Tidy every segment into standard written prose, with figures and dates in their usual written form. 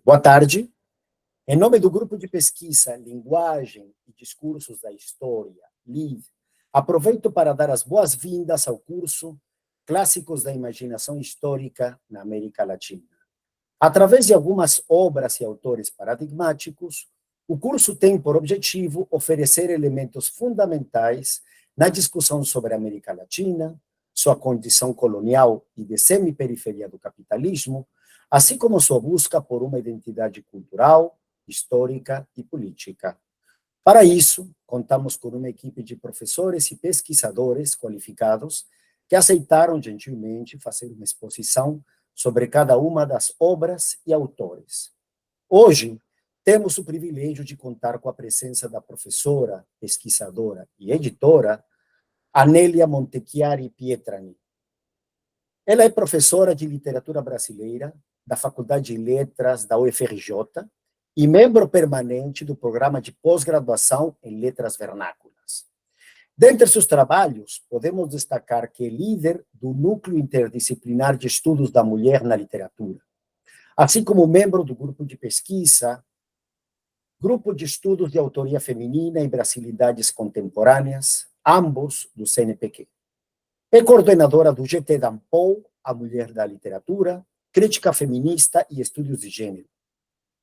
Boa tarde. Em nome do Grupo de Pesquisa Linguagem e Discursos da História, LID, aproveito para dar as boas-vindas ao curso Clássicos da Imaginação Histórica na América Latina. Através de algumas obras e autores paradigmáticos, o curso tem por objetivo oferecer elementos fundamentais na discussão sobre a América Latina, sua condição colonial e de semi-periferia do capitalismo, assim como sua busca por uma identidade cultural, histórica e política. Para isso, contamos com uma equipe de professores e pesquisadores qualificados que aceitaram gentilmente fazer uma exposição sobre cada uma das obras e autores. Hoje, temos o privilégio de contar com a presença da professora, pesquisadora e editora Anélia Montechiari Pietrani. Ela é professora de literatura brasileira da Faculdade de Letras da UFRJ e membro permanente do programa de pós-graduação em Letras Vernáculas. Dentre seus trabalhos, podemos destacar que é líder do Núcleo Interdisciplinar de Estudos da Mulher na Literatura, assim como membro do grupo de pesquisa, Grupo de Estudos de Autoria Feminina e Brasilidades Contemporâneas, ambos do CNPq. É coordenadora do GT Dampou, a Mulher da Literatura, Crítica Feminista e Estudos de Gênero.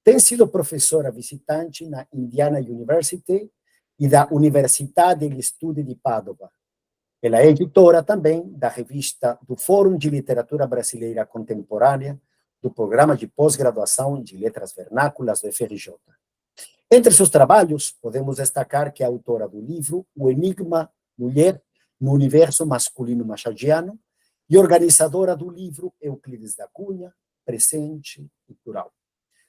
Tem sido professora visitante na Indiana University e da Università degli Studi di Padova. Ela é editora também da revista do Fórum de Literatura Brasileira Contemporânea, do Programa de Pós-Graduação de Letras Vernáculas do FRJ. Entre seus trabalhos, podemos destacar que é autora do livro O Enigma Mulher no Universo Masculino Machadiano e organizadora do livro Euclides da Cunha, Presente e Plural.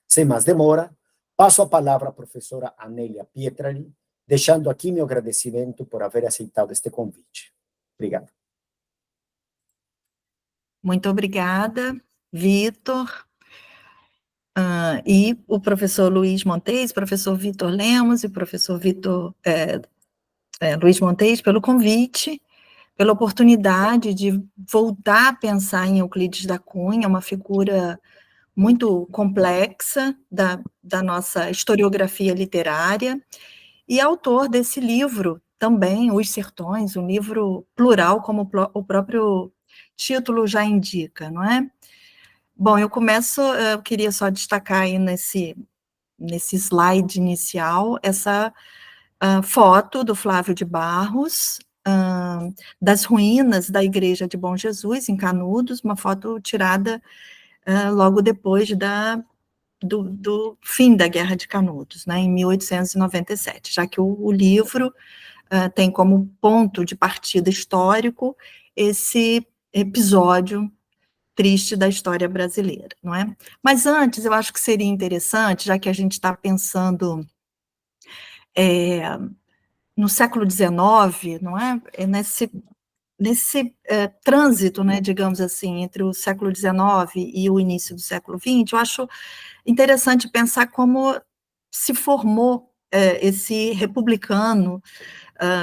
Sem mais demora, passo a palavra à professora Anélia Pietrani, deixando aqui meu agradecimento por haver aceitado este convite. Obrigado. Muito obrigada, Vitor. E o professor Luiz Montes, professor Vitor Lemos e professor Luiz Montes pelo convite, pela oportunidade de voltar a pensar em Euclides da Cunha, uma figura muito complexa da nossa historiografia literária, e autor desse livro também, Os Sertões, um livro plural, como o próprio título já indica, não é? Bom, eu queria só destacar aí nesse slide inicial, essa foto do Flávio de Barros, das ruínas da Igreja de Bom Jesus, em Canudos, uma foto tirada logo depois do fim da Guerra de Canudos, né, em 1897, já que o livro tem como ponto de partida histórico esse episódio triste da história brasileira, não é? Mas antes, eu acho que seria interessante, já que a gente está pensando no século XIX, não é? Nesse trânsito, né, digamos assim, entre o século XIX e o início do século XX, eu acho interessante pensar como se formou esse republicano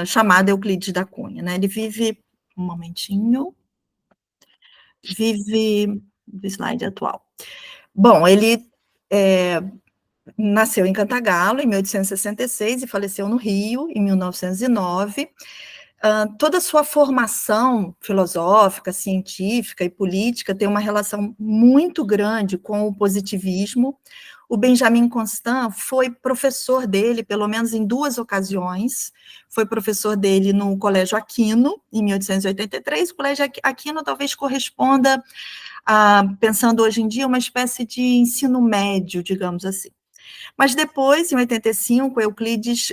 chamado Euclides da Cunha, né? Ele vive, um momentinho, do slide atual. Bom, ele nasceu em Cantagalo, em 1866, e faleceu no Rio, em 1909. Toda a sua formação filosófica, científica e política tem uma relação muito grande com o positivismo. O Benjamin Constant foi professor dele, pelo menos em 2 ocasiões, foi professor dele no Colégio Aquino, em 1883, o Colégio Aquino talvez corresponda pensando hoje em dia, uma espécie de ensino médio, digamos assim. Mas depois, em 85, Euclides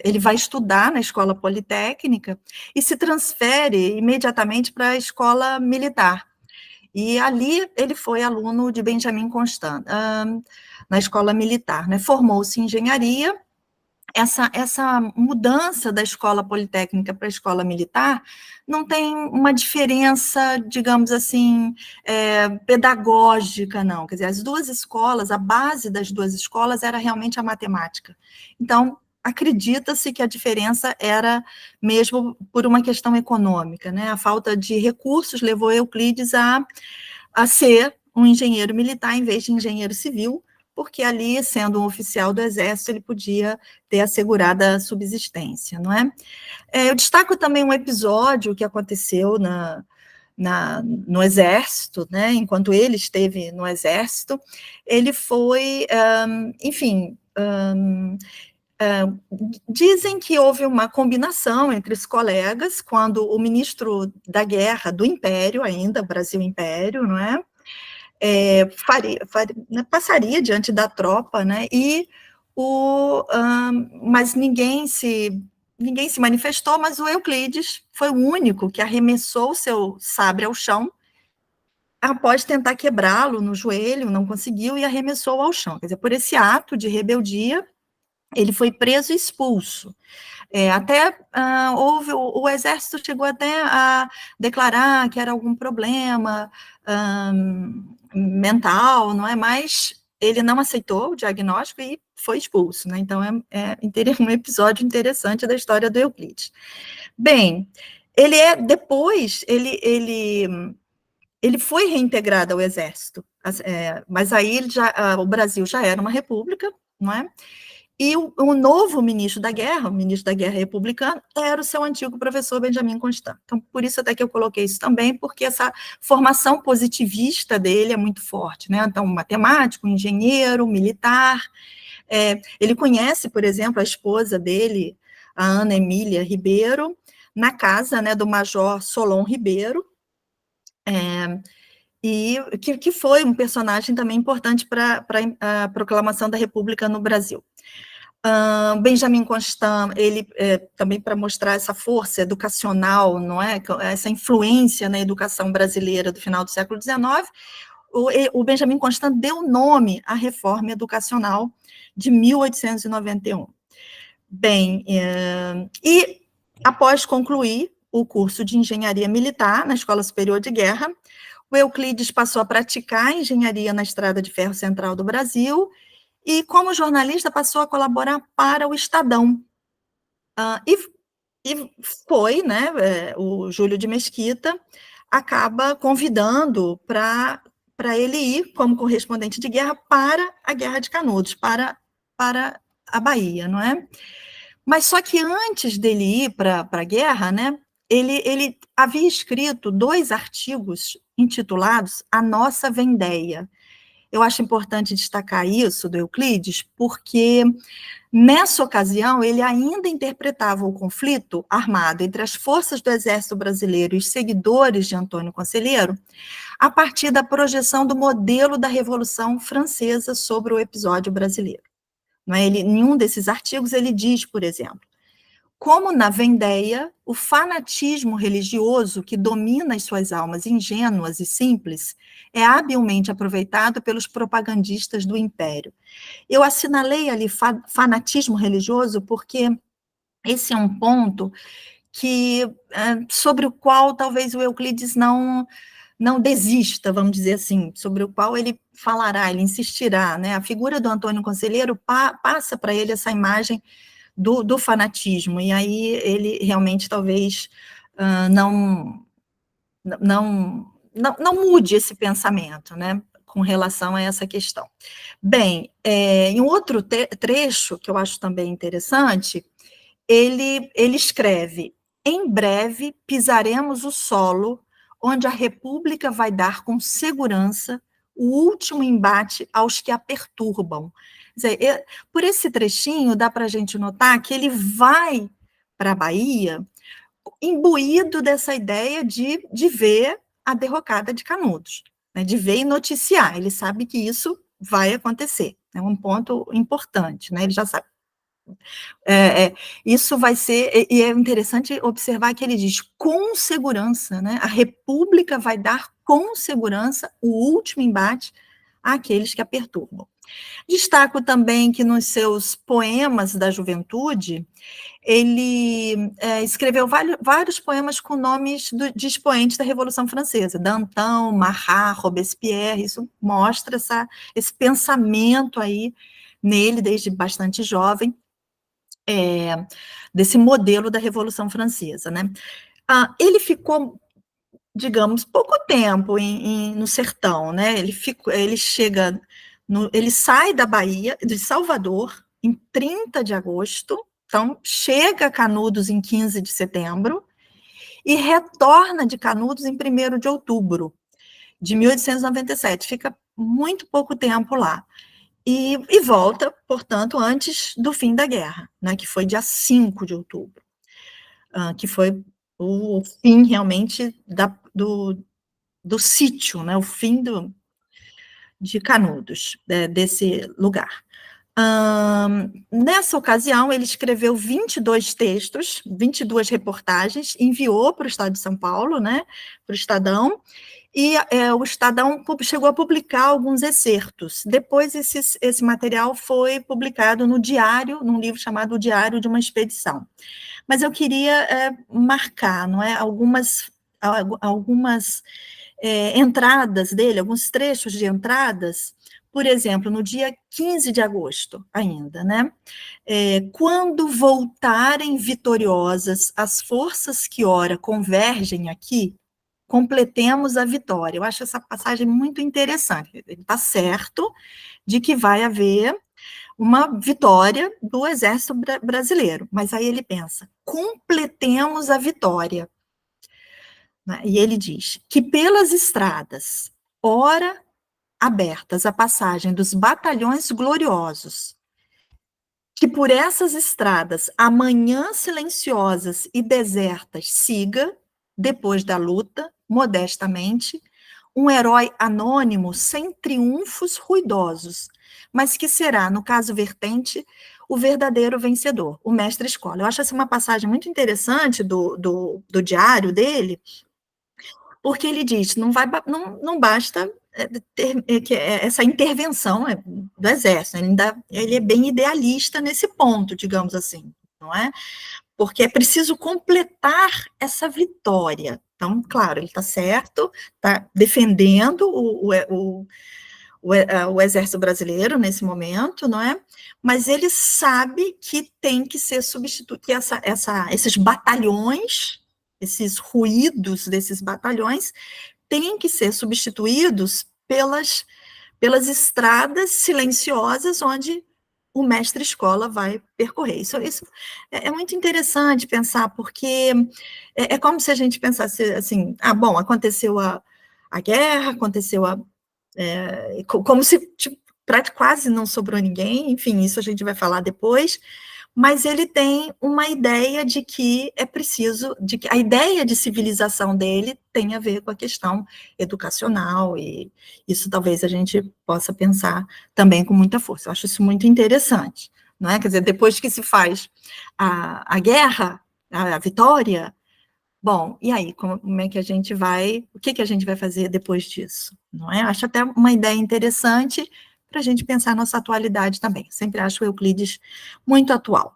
ele vai estudar na Escola Politécnica e se transfere imediatamente para a Escola Militar. E ali ele foi aluno de Benjamin Constant, na Escola Militar, né? Formou-se em engenharia. Essa mudança da Escola Politécnica para a Escola Militar não tem uma diferença, digamos assim, pedagógica, não. Quer dizer, as 2 escolas, a base das 2 escolas era realmente a matemática. Então, acredita-se que a diferença era mesmo por uma questão econômica, né? A falta de recursos levou Euclides a ser um engenheiro militar em vez de engenheiro civil, porque ali, sendo um oficial do Exército, ele podia ter assegurada a subsistência, não é? Eu destaco também um episódio que aconteceu no Exército, né? Enquanto ele esteve no Exército, ele foi, enfim, dizem que houve uma combinação entre os colegas, quando o ministro da Guerra do Império, ainda, Brasil Império, não é? Passaria diante da tropa, né? Mas ninguém se manifestou, mas o Euclides foi o único que arremessou o seu sabre ao chão, após tentar quebrá-lo no joelho, não conseguiu, e arremessou ao chão. Quer dizer, por esse ato de rebeldia, ele foi preso e expulso. O exército chegou até a declarar que era algum problema mental, não é? Mas ele não aceitou o diagnóstico e foi expulso, né? Então, é um episódio interessante da história do Euclides. Bem, depois, ele foi reintegrado ao exército, mas aí o Brasil já era uma república, não é? E o novo ministro da Guerra, o ministro da Guerra republicano, era o seu antigo professor Benjamin Constant. Então, por isso até que eu coloquei isso também, porque essa formação positivista dele é muito forte, né? Então, matemático, engenheiro, militar. Ele conhece, por exemplo, a esposa dele, a Ana Emília Ribeiro, na casa, né, do Major Solon Ribeiro, e que foi um personagem também importante para a proclamação da República no Brasil. Benjamin Constant, ele também para mostrar essa força educacional, não é? Essa influência na educação brasileira do final do século XIX, o Benjamin Constant deu nome à Reforma Educacional de 1891. Bem, e após concluir o curso de Engenharia Militar na Escola Superior de Guerra, o Euclides passou a praticar engenharia na Estrada de Ferro Central do Brasil e, como jornalista, passou a colaborar para o Estadão. E foi, né, o Júlio de Mesquita acaba convidando para ele ir como correspondente de guerra para a Guerra de Canudos, para a Bahia, não é? Mas só que antes dele ir para a guerra, né, ele havia escrito 2 artigos intitulados A Nossa Vendéia. Eu acho importante destacar isso do Euclides, porque nessa ocasião ele ainda interpretava o conflito armado entre as forças do Exército Brasileiro e os seguidores de Antônio Conselheiro a partir da projeção do modelo da Revolução Francesa sobre o episódio brasileiro. Não é? Em um desses artigos ele diz, por exemplo, como na Vendéia, o fanatismo religioso que domina as suas almas ingênuas e simples é habilmente aproveitado pelos propagandistas do Império. Eu assinalei ali fanatismo religioso porque esse é um ponto sobre o qual talvez o Euclides não desista, vamos dizer assim, sobre o qual ele falará, ele insistirá, né? A figura do Antônio Conselheiro passa para ele essa imagem do fanatismo, e aí ele realmente talvez não mude esse pensamento, né, com relação a essa questão. Bem, em outro trecho, que eu acho também interessante, ele escreve, em breve pisaremos o solo onde a República vai dar com segurança o último embate aos que a perturbam. Quer dizer, por esse trechinho, dá para a gente notar que ele vai para a Bahia imbuído dessa ideia de ver a derrocada de Canudos, né, de ver e noticiar. Ele sabe que isso vai acontecer, é um ponto importante, né, ele já sabe. Isso vai ser, e é interessante observar que ele diz com segurança, né, a República vai dar com segurança o último embate àqueles que a perturbam. Destaco também que nos seus poemas da juventude, ele escreveu vários poemas com nomes de expoentes da Revolução Francesa, Danton, Marat, Robespierre. Isso mostra esse pensamento aí nele, desde bastante jovem, desse modelo da Revolução Francesa, né? Ele ficou digamos, pouco tempo no sertão, né? Ele chega, ele sai da Bahia, de Salvador, em 30 de agosto, então chega a Canudos em 15 de setembro, e retorna de Canudos em 1º de outubro de 1897, fica muito pouco tempo lá. E volta, portanto, antes do fim da guerra, né, que foi dia 5 de outubro, que foi o fim, realmente, do sítio, né, o fim de Canudos, desse lugar. Nessa ocasião, ele escreveu 22 textos, 22 reportagens, enviou para o Estado de São Paulo, né, para o Estadão, e o Estadão chegou a publicar alguns excertos. Depois, esse material foi publicado no diário, num livro chamado O Diário de uma Expedição. Mas eu queria marcar, não é, algumas entradas dele, alguns trechos de entradas. Por exemplo, no dia 15 de agosto, ainda, né? Quando voltarem vitoriosas as forças que ora convergem aqui, completemos a vitória. Eu acho essa passagem muito interessante. Ele está certo de que vai haver uma vitória do exército brasileiro, mas aí ele pensa, completemos a vitória. E ele diz que pelas estradas, ora abertas à passagem dos batalhões gloriosos, que por essas estradas, amanhã silenciosas e desertas, siga, depois da luta, modestamente, um herói anônimo sem triunfos ruidosos, mas que será, no caso vertente, o verdadeiro vencedor, o mestre-escola. Eu acho essa uma passagem muito interessante do diário dele, porque ele diz, não basta essa intervenção do exército, ele é bem idealista nesse ponto, digamos assim, não é? Porque é preciso completar essa vitória. Então, claro, ele está certo, está defendendo o exército brasileiro nesse momento, não é? Mas ele sabe que tem que ser substituído, que esses batalhões, esses ruídos desses batalhões, têm que ser substituídos pelas estradas silenciosas onde o mestre-escola vai percorrer. Isso é muito interessante pensar, porque é como se a gente pensasse assim, bom, aconteceu a guerra, aconteceu como se tipo, quase não sobrou ninguém, enfim, isso a gente vai falar depois, mas ele tem uma ideia de que é preciso, de que a ideia de civilização dele tem a ver com a questão educacional, e isso talvez a gente possa pensar também com muita força. Eu acho isso muito interessante, não é? Quer dizer, depois que se faz a guerra, a vitória, bom, e aí, como é que a gente vai, o que a gente vai fazer depois disso, não é? Acho até uma ideia interessante para a gente pensar a nossa atualidade também. Sempre acho o Euclides muito atual.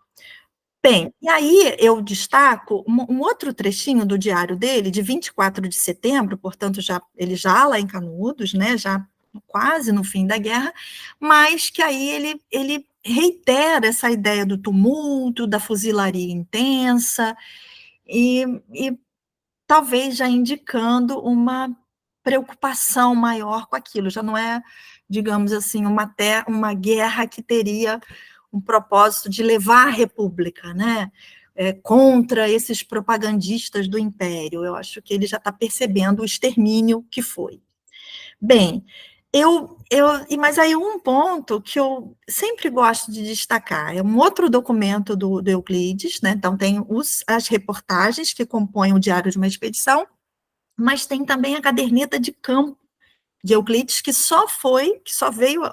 Bem, e aí eu destaco um outro trechinho do diário dele, de 24 de setembro, portanto, ele já lá em Canudos, né, já quase no fim da guerra, mas que aí ele reitera essa ideia do tumulto, da fuzilaria intensa, e talvez já indicando uma preocupação maior com aquilo, já não é, digamos assim, uma guerra que teria um propósito de levar a república, né, contra esses propagandistas do império. Eu acho que ele já está percebendo o extermínio que foi. Bem, mas aí um ponto que eu sempre gosto de destacar, é um outro documento do Euclides, né, então tem as reportagens que compõem o Diário de uma Expedição, mas tem também a caderneta de campo de Euclides, que só veio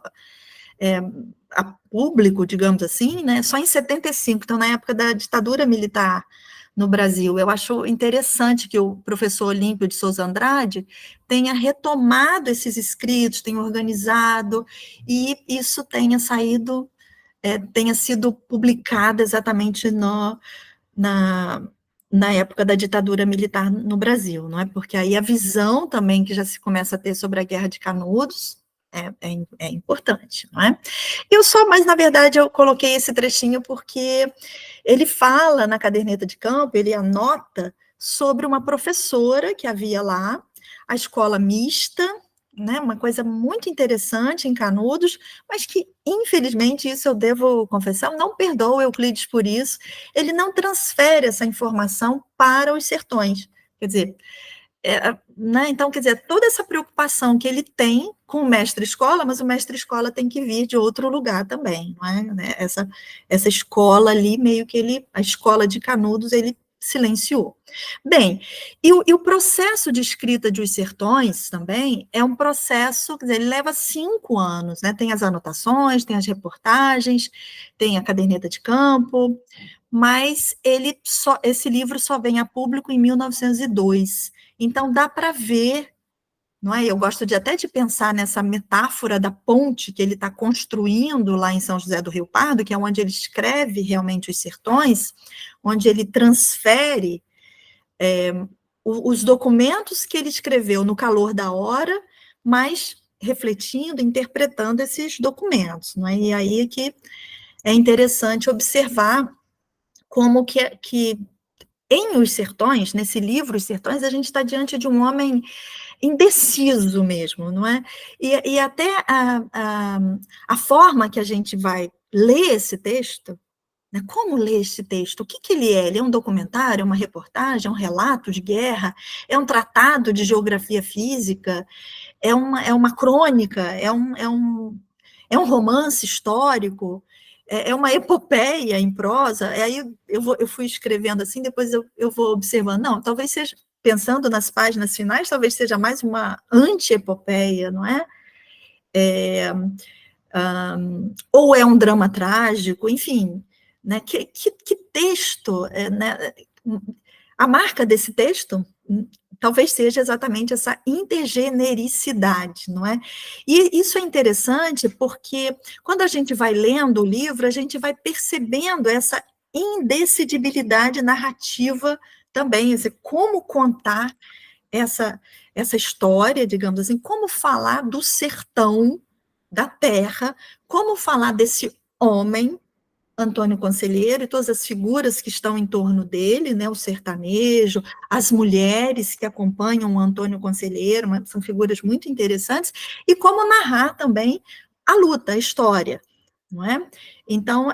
a público, digamos assim, né, só em 75, então na época da ditadura militar no Brasil. Eu acho interessante que o professor Olímpio de Souza Andrade tenha retomado esses escritos, tenha organizado, e isso tenha sido publicado exatamente na época da ditadura militar no Brasil, não é? Porque aí a visão também que já se começa a ter sobre a Guerra de Canudos é importante, não é? Mas na verdade eu coloquei esse trechinho porque ele fala na caderneta de campo, ele anota sobre uma professora que havia lá, a escola mista, né, uma coisa muito interessante em Canudos, mas que, infelizmente, isso eu devo confessar, eu não perdoo Euclides por isso, ele não transfere essa informação para os sertões. Quer dizer, né, então, quer dizer, toda essa preocupação que ele tem com o mestre-escola, mas o mestre-escola tem que vir de outro lugar também, não é? Né? Essa escola ali, meio que a escola de Canudos, ele silenciou. Bem, e o processo de escrita de Os Sertões também é um processo, quer dizer, ele leva 5 anos, né? Tem as anotações, tem as reportagens, tem a caderneta de campo, mas esse livro só vem a público em 1902. Então, dá para ver, não é? Eu gosto até de pensar nessa metáfora da ponte que ele está construindo lá em São José do Rio Pardo, que é onde ele escreve realmente Os Sertões, onde ele transfere os documentos que ele escreveu no calor da hora, mas refletindo, interpretando esses documentos, não é? E aí é que é interessante observar como que em Os Sertões, nesse livro Os Sertões, a gente está diante de um homem indeciso mesmo, não é? E até a forma que a gente vai ler esse texto, né? Como ler esse texto? O que ele é? Ele é um documentário, é uma reportagem, é um relato de guerra, é um tratado de geografia física, é uma crônica, é um romance histórico, é uma epopeia em prosa. Aí eu fui escrevendo assim, depois eu vou observando, não, talvez seja, pensando nas páginas finais, talvez seja mais uma anti-epopeia, não é? Ou é um drama trágico, enfim, né? Que texto, né? A marca desse texto talvez seja exatamente essa intergenericidade, não é? E isso é interessante porque quando a gente vai lendo o livro, a gente vai percebendo essa indecidibilidade narrativa também, como contar essa história, digamos assim, como falar do sertão, da terra, como falar desse homem, Antônio Conselheiro, e todas as figuras que estão em torno dele, né, o sertanejo, as mulheres que acompanham o Antônio Conselheiro, são figuras muito interessantes, e como narrar também a luta, a história, não é? Então,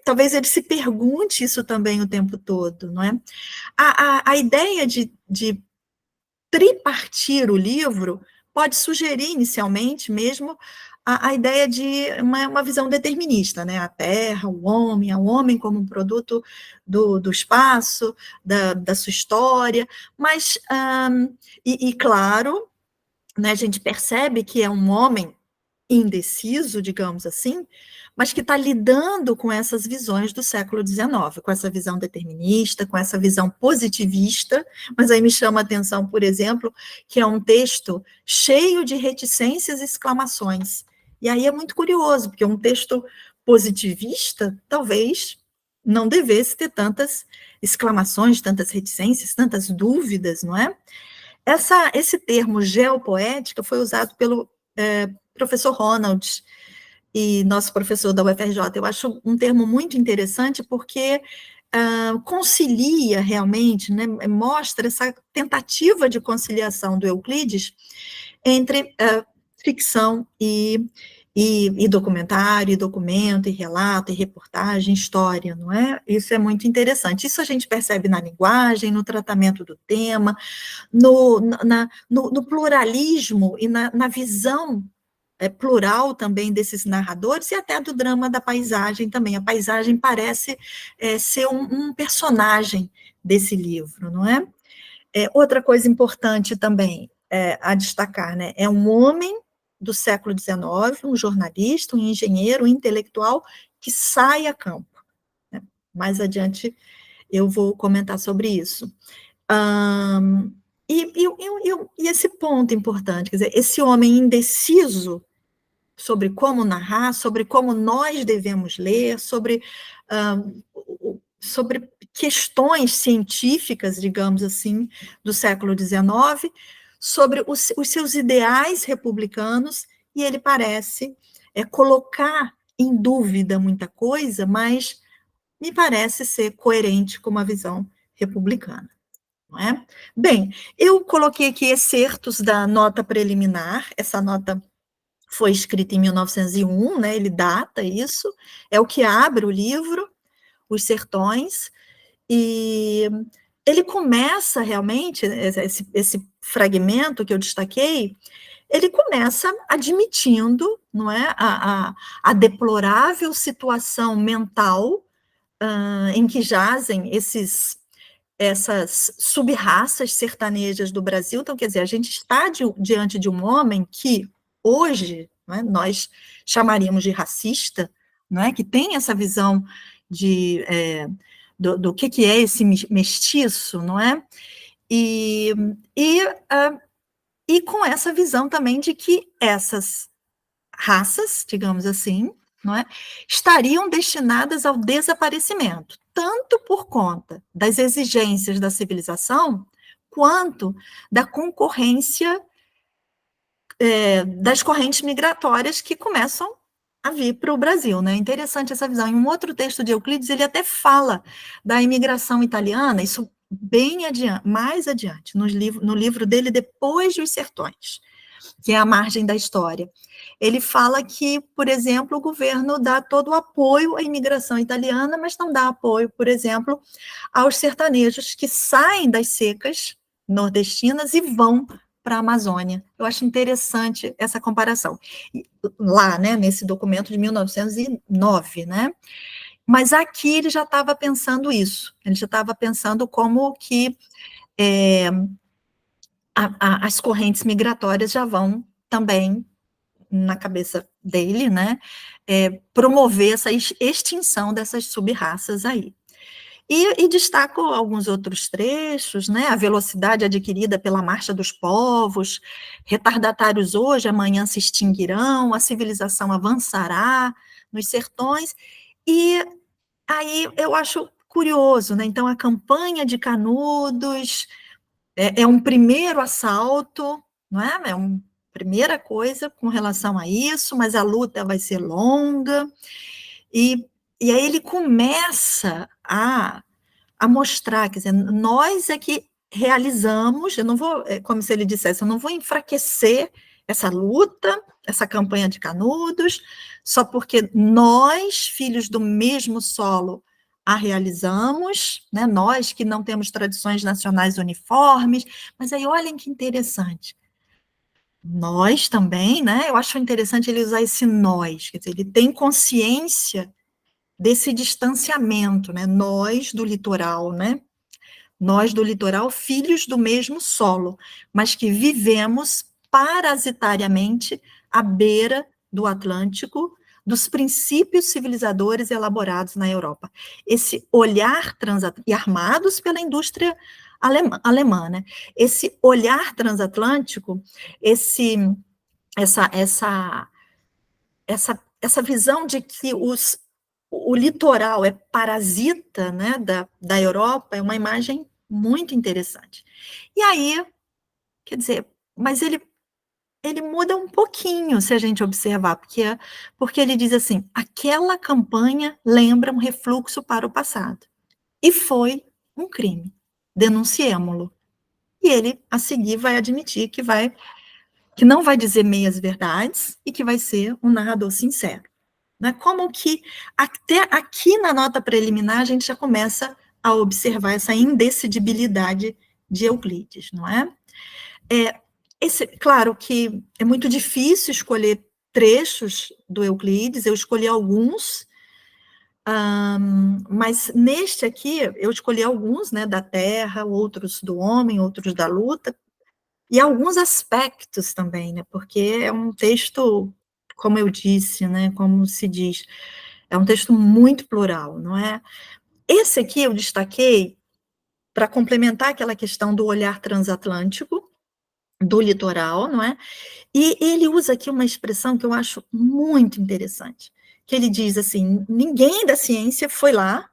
talvez ele se pergunte isso também o tempo todo, não é? A ideia de tripartir o livro pode sugerir inicialmente mesmo a ideia de uma visão determinista, né? A terra, o homem como um produto do espaço, da sua história, mas, claro, né, a gente percebe que é um homem indeciso, digamos assim, mas que está lidando com essas visões do século XIX, com essa visão determinista, com essa visão positivista, mas aí me chama a atenção, por exemplo, que é um texto cheio de reticências e exclamações. E aí é muito curioso, porque um texto positivista, talvez, não devesse ter tantas exclamações, tantas reticências, tantas dúvidas, não é? Esse termo geopoética foi usado pelo professor Ronald, e nosso professor da UFRJ. Eu acho um termo muito interessante porque concilia realmente, né, mostra essa tentativa de conciliação do Euclides entre ficção e documentário, e documento, e relato, e reportagem, história, não é? Isso é muito interessante. Isso a gente percebe na linguagem, no tratamento do tema, no pluralismo e na visão plural também desses narradores, e até do drama da paisagem também. A paisagem parece ser um personagem desse livro, não é? Outra coisa importante também a destacar, né? É um homem do século XIX, um jornalista, um engenheiro, um intelectual, que sai a campo, né? Mais adiante eu vou comentar sobre isso. E esse ponto importante, quer dizer, esse homem indeciso sobre como narrar, sobre como nós devemos ler, sobre questões científicas, digamos assim, do século XIX, sobre os seus ideais republicanos, e ele parece colocar em dúvida muita coisa, mas me parece ser coerente com uma visão republicana, não é? Bem, eu coloquei aqui excertos da nota preliminar, essa nota foi escrita em 1901, né, ele data isso, é o que abre o livro, Os Sertões, e ele começa realmente, esse fragmento que eu destaquei, ele começa admitindo, não é, a deplorável situação mental em que jazem essas sub-raças sertanejas do Brasil. Então, quer dizer, a gente está diante de um homem que, hoje, não é, nós chamaríamos de racista, não é, que tem essa visão do que é esse mestiço, não é? E, e com essa visão também de que essas raças, digamos assim, não é, estariam destinadas ao desaparecimento, tanto por conta das exigências da civilização, quanto da concorrência das correntes migratórias que começam a vir para o Brasil, né? Interessante essa visão. Em um outro texto de Euclides, ele até fala da imigração italiana, isso bem adiante, mais adiante, no livro dele, Depois dos Sertões, que é a margem da história. Ele fala que, por exemplo, o governo dá todo o apoio à imigração italiana, mas não dá apoio, por exemplo, aos sertanejos que saem das secas nordestinas e vão para a Amazônia. Eu acho interessante essa comparação. Lá, né, nesse documento de 1909, né? Mas aqui ele já estava pensando isso, ele já estava pensando como que as correntes migratórias já vão também, na cabeça dele, né, promover essa extinção dessas sub-raças aí. E destaco alguns outros trechos, né, a velocidade adquirida pela marcha dos povos, retardatários hoje, amanhã se extinguirão, a civilização avançará nos sertões, e aí eu acho curioso, né, então a campanha de Canudos é um primeiro assalto, não é? É uma primeira coisa com relação a isso, mas a luta vai ser longa, e aí ele começa a mostrar, quer dizer, nós é que realizamos, eu não vou, como se ele dissesse, eu não vou enfraquecer essa luta, essa campanha de Canudos, só porque nós, filhos do mesmo solo, a realizamos, né, nós que não temos tradições nacionais uniformes, mas aí olhem que interessante, nós também, né, eu acho interessante ele usar esse nós, quer dizer, ele tem consciência desse distanciamento, né, nós do litoral, né, nós do litoral, filhos do mesmo solo, mas que vivemos parasitariamente à beira do Atlântico, dos princípios civilizadores elaborados na Europa. Esse olhar transatlântico, e armados pela indústria alemã, né? Esse olhar transatlântico, essa visão de que o litoral é parasita, né, da Europa, é uma imagem muito interessante. E aí, quer dizer, mas ele muda um pouquinho, se a gente observar, porque ele diz assim, aquela campanha lembra um refluxo para o passado, e foi um crime, denunciemo-lo. E ele, a seguir, vai admitir que não vai dizer meias verdades, e que vai ser um narrador sincero. Né? Como que, até aqui na nota preliminar, a gente já começa a observar essa indecidibilidade de Euclides, não é? Claro que é muito difícil escolher trechos do Euclides, eu escolhi alguns, mas neste aqui, eu escolhi alguns, né, da terra, outros do homem, outros da luta, e alguns aspectos também, né, porque é um texto, como eu disse, né, como se diz, é um texto muito plural, não é? Esse aqui eu destaquei para complementar aquela questão do olhar transatlântico, do litoral, não é? E ele usa aqui uma expressão que eu acho muito interessante, que ele diz assim, ninguém da ciência foi lá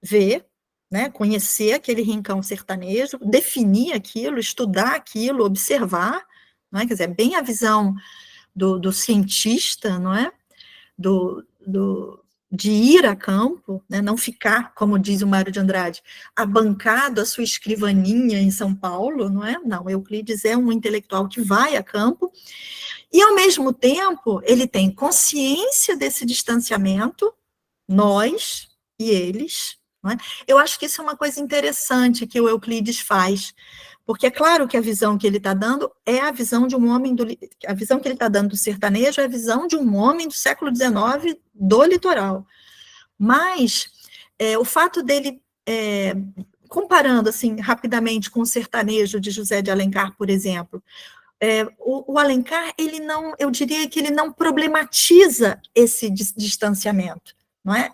ver, né, conhecer aquele rincão sertanejo, definir aquilo, estudar aquilo, observar, não é? Quer dizer, bem a visão do cientista, não é? de ir a campo, né, não ficar, como diz o Mário de Andrade, abancado a sua escrivaninha em São Paulo, não é? Não, Euclides é um intelectual que vai a campo, e ao mesmo tempo ele tem consciência desse distanciamento, nós e eles, não é? Eu acho que isso é uma coisa interessante que o Euclides faz, porque é claro que a visão que ele está dando é a visão de um homem, a visão que ele está dando do sertanejo é a visão de um homem do século XIX do litoral. Mas o fato dele, comparando assim rapidamente com o sertanejo de José de Alencar, por exemplo, o Alencar, ele não, eu diria que ele não problematiza esse distanciamento, não é?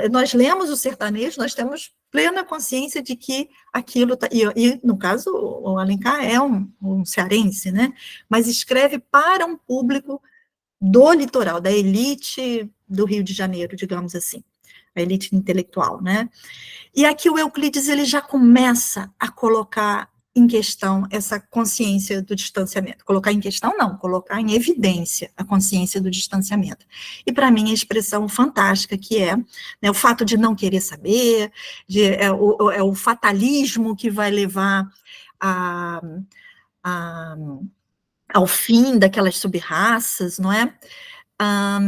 Nós lemos o sertanejo, nós temos plena consciência de que aquilo tá, e no caso o Alencar é um cearense, né? Mas escreve para um público do litoral, da elite do Rio de Janeiro, digamos assim, a elite intelectual, né? E aqui o Euclides ele já começa a colocar em questão essa consciência do distanciamento. Colocar em questão, não, colocar em evidência a consciência do distanciamento. E para mim a expressão fantástica que é, né, o fato de não querer saber, o fatalismo que vai levar ao fim daquelas sub-raças, não é?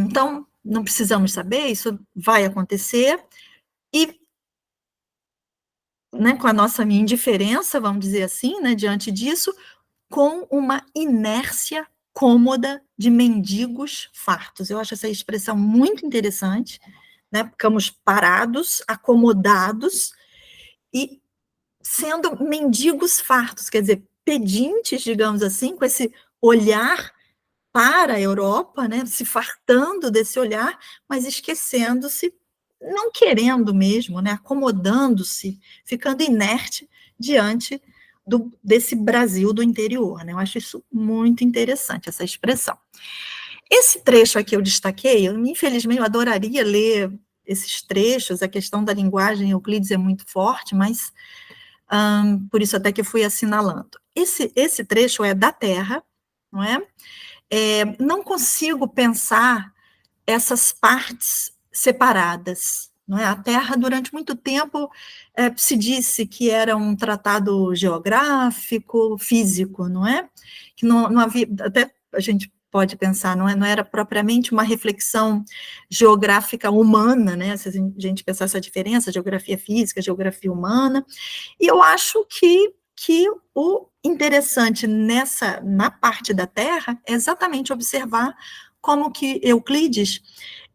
Então, não precisamos saber, isso vai acontecer, e né, com a nossa indiferença, vamos dizer assim, né, diante disso, com uma inércia cômoda de mendigos fartos. Eu acho essa expressão muito interessante, né, ficamos parados, acomodados, e sendo mendigos fartos, quer dizer, pedintes, digamos assim, com esse olhar para a Europa, né, se fartando desse olhar, mas esquecendo-se, não querendo mesmo, né, acomodando-se, ficando inerte diante desse Brasil do interior, né, eu acho isso muito interessante, essa expressão. Esse trecho aqui eu destaquei, infelizmente eu adoraria ler esses trechos, a questão da linguagem Euclides é muito forte, mas por isso até que eu fui assinalando. Esse trecho é da Terra, não é? Não consigo pensar essas partes separadas, não é? A Terra, durante muito tempo, se disse que era um tratado geográfico, físico, não é? Que não havia, até a gente pode pensar, não era propriamente uma reflexão geográfica humana, né? Se a gente pensar essa diferença, geografia física, geografia humana, e eu acho que o interessante na parte da Terra é exatamente observar como que Euclides,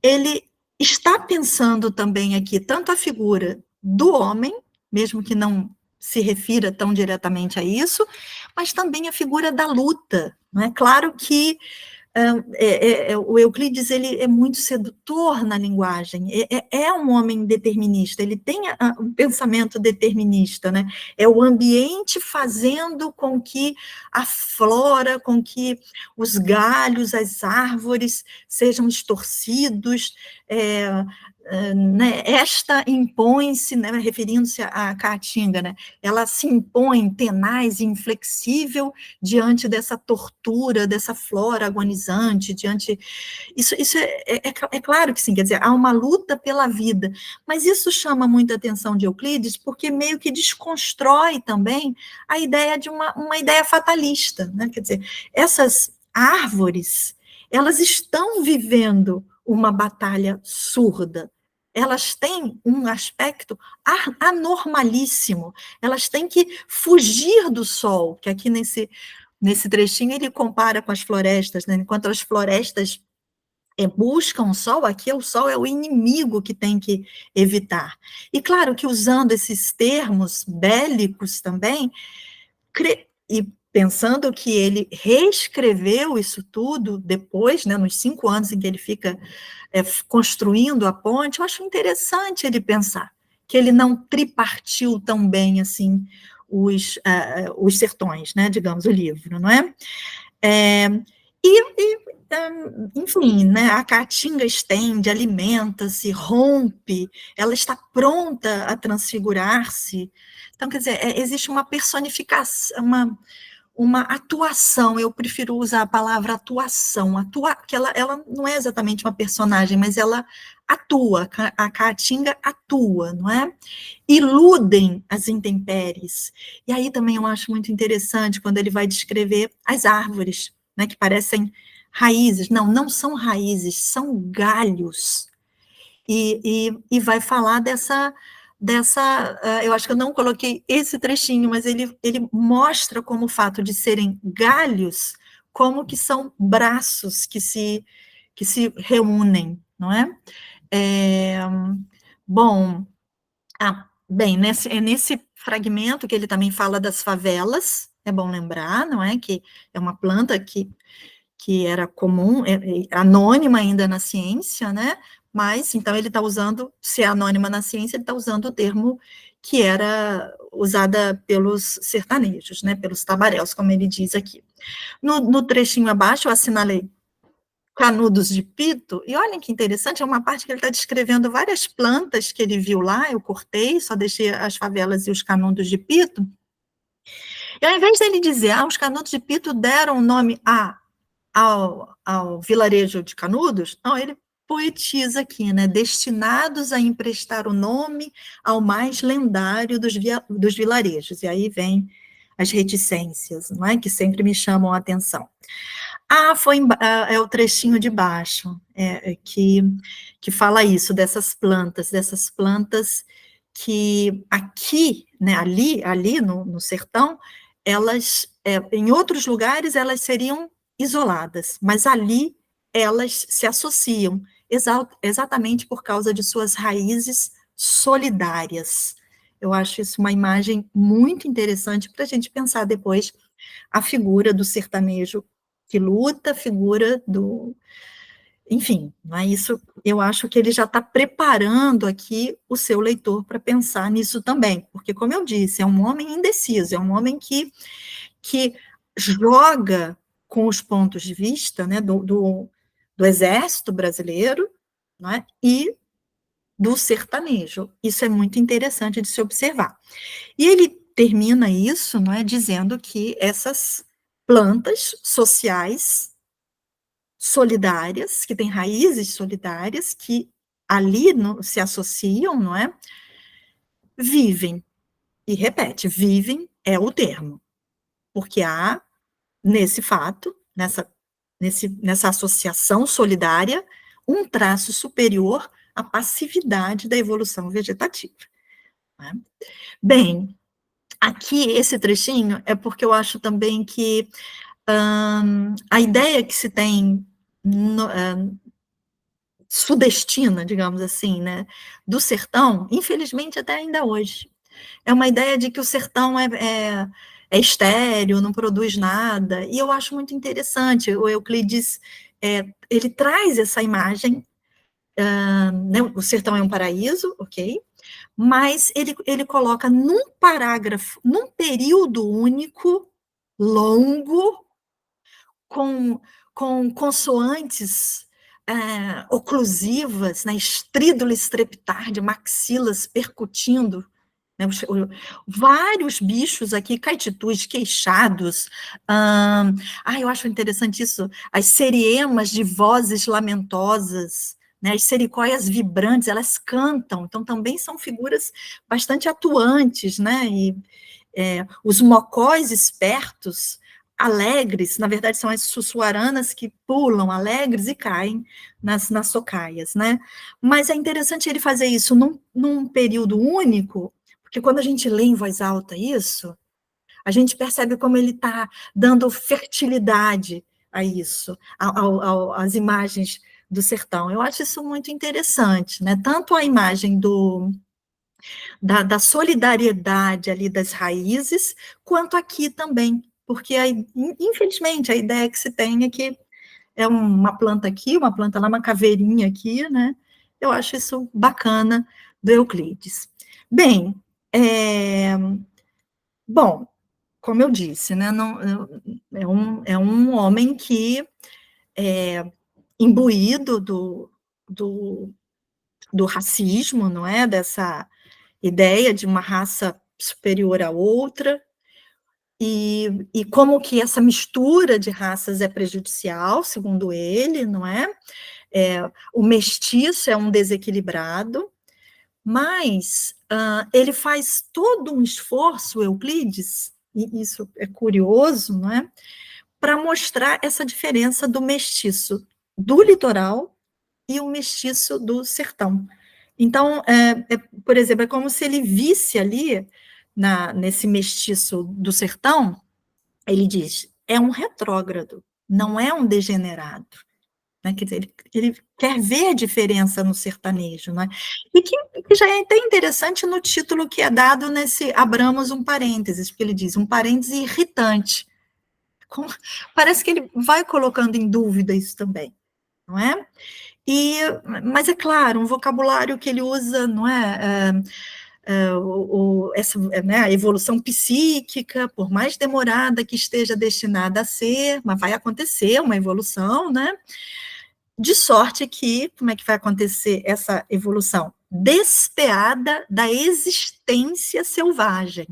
ele está pensando também aqui tanto a figura do homem, mesmo que não se refira tão diretamente a isso, mas também a figura da luta, não é? Claro que o Euclides ele é muito sedutor na linguagem, é um homem determinista, ele tem um pensamento determinista, né? É o ambiente fazendo com que a flora, com que os galhos, as árvores sejam distorcidos, né, esta impõe-se, né, referindo-se à Caatinga, né, ela se impõe tenaz e inflexível diante dessa tortura, dessa flora agonizante, isso é claro que sim, quer dizer, há uma luta pela vida, mas isso chama muita atenção de Euclides, porque meio que desconstrói também a ideia de uma ideia fatalista, né, quer dizer, essas árvores, elas estão vivendo uma batalha surda, elas têm um aspecto anormalíssimo, elas têm que fugir do sol, que aqui nesse trechinho ele compara com as florestas, né? Enquanto as florestas buscam o sol, aqui o sol é o inimigo que tem que evitar. E claro que usando esses termos bélicos também, e pensando que ele reescreveu isso tudo depois, né, nos 5 anos em que ele fica construindo a ponte, eu acho interessante ele pensar que ele não tripartiu tão bem assim os sertões, né, digamos, o livro, não é? Enfim, né, a Caatinga estende, alimenta-se, rompe, ela está pronta a transfigurar-se. Então, quer dizer, existe uma personificação, uma atuação, eu prefiro usar a palavra atuação, que ela não é exatamente uma personagem, mas ela atua, a Caatinga atua, não é? Iludem as intempéries. E aí também eu acho muito interessante quando ele vai descrever as árvores, né, que parecem raízes. Não, não são raízes, são galhos. E vai falar eu acho que eu não coloquei esse trechinho, mas ele mostra como o fato de serem galhos, como que são braços que se reúnem, não é? Bom, bem, é nesse fragmento que ele também fala das favelas, é bom lembrar, não é? Que é uma planta que era comum, anônima ainda na ciência, né? Mas, então, ele está usando, se é anônima na ciência, ele está usando o termo que era usada pelos sertanejos, né? Pelos tabaréus, como ele diz aqui. No trechinho abaixo, eu assinalei canudos de pito, e olhem que interessante, é uma parte que ele está descrevendo várias plantas que ele viu lá, eu cortei, só deixei as favelas e os canudos de pito, e ao invés dele dizer, os canudos de pito deram o nome ao vilarejo de Canudos, não, ele poetiza aqui, né, destinados a emprestar o nome ao mais lendário dos vilarejos, e aí vem as reticências, não é, que sempre me chamam a atenção. É o trechinho de baixo, que fala isso, dessas plantas que aqui, né, ali no sertão, elas, em outros lugares, elas seriam isoladas, mas ali elas se associam, exatamente por causa de suas raízes solidárias. Eu acho isso uma imagem muito interessante para a gente pensar depois a figura do sertanejo que luta, a figura do... Enfim, não é isso, eu acho que ele já está preparando aqui o seu leitor para pensar nisso também, porque, como eu disse, é um homem indeciso, é um homem que joga com os pontos de vista, né, do exército brasileiro, né, e do sertanejo. Isso é muito interessante de se observar. E ele termina isso, não é, dizendo que essas plantas sociais solidárias, que têm raízes solidárias, que ali se associam, não é, vivem, e repete, vivem é o termo, porque há, nesse fato, nessa associação solidária, um traço superior à passividade da evolução vegetativa. Né? Bem, aqui, esse trechinho, é porque eu acho também que a ideia que se tem sudestina, digamos assim, né, do sertão, infelizmente até ainda hoje, é uma ideia de que o sertão é estéril, não produz nada, e eu acho muito interessante, o Euclides, ele traz essa imagem, né, o sertão é um paraíso, ok, mas ele coloca num parágrafo, num período único, longo, com consoantes oclusivas, né, estrídulo estreptar maxilas percutindo, né, vários bichos aqui, caititus, queixados, eu acho interessante isso, as seriemas de vozes lamentosas, né, as sericóias vibrantes, elas cantam, então também são figuras bastante atuantes, né, e os mocós espertos, alegres, na verdade são as sussuaranas que pulam alegres e caem nas socaias, né? Mas é interessante ele fazer isso num período único, porque quando a gente lê em voz alta isso, a gente percebe como ele está dando fertilidade a isso, às imagens do sertão. Eu acho isso muito interessante, né? Tanto a imagem da solidariedade ali das raízes, quanto aqui também, porque, infelizmente, a ideia que se tem é que é uma planta aqui, uma planta lá, uma caveirinha aqui, né? Eu acho isso bacana do Euclides. Bem, bom, como eu disse, né, não, é um homem que é imbuído do racismo, não é? Dessa ideia de uma raça superior à outra, e como que essa mistura de raças é prejudicial, segundo ele, não é? O mestiço é um desequilibrado, mas ele faz todo um esforço, Euclides, e isso é curioso, não é? Para mostrar essa diferença do mestiço do litoral e o mestiço do sertão. Então, por exemplo, é como se ele visse ali, nesse mestiço do sertão, ele diz, é um retrógrado, não é um degenerado. Né? Quer dizer, ele quer ver diferença no sertanejo. Né? E que já é até interessante no título que é dado nesse, abramos um parênteses, porque ele diz, um parêntese irritante. Parece que ele vai colocando em dúvida isso também, não é? Mas é claro, um vocabulário que ele usa, não é? Essa, né, a evolução psíquica, por mais demorada que esteja destinada a ser, mas vai acontecer uma evolução, né? De sorte que, como é que vai acontecer essa evolução? Despeada da existência selvagem,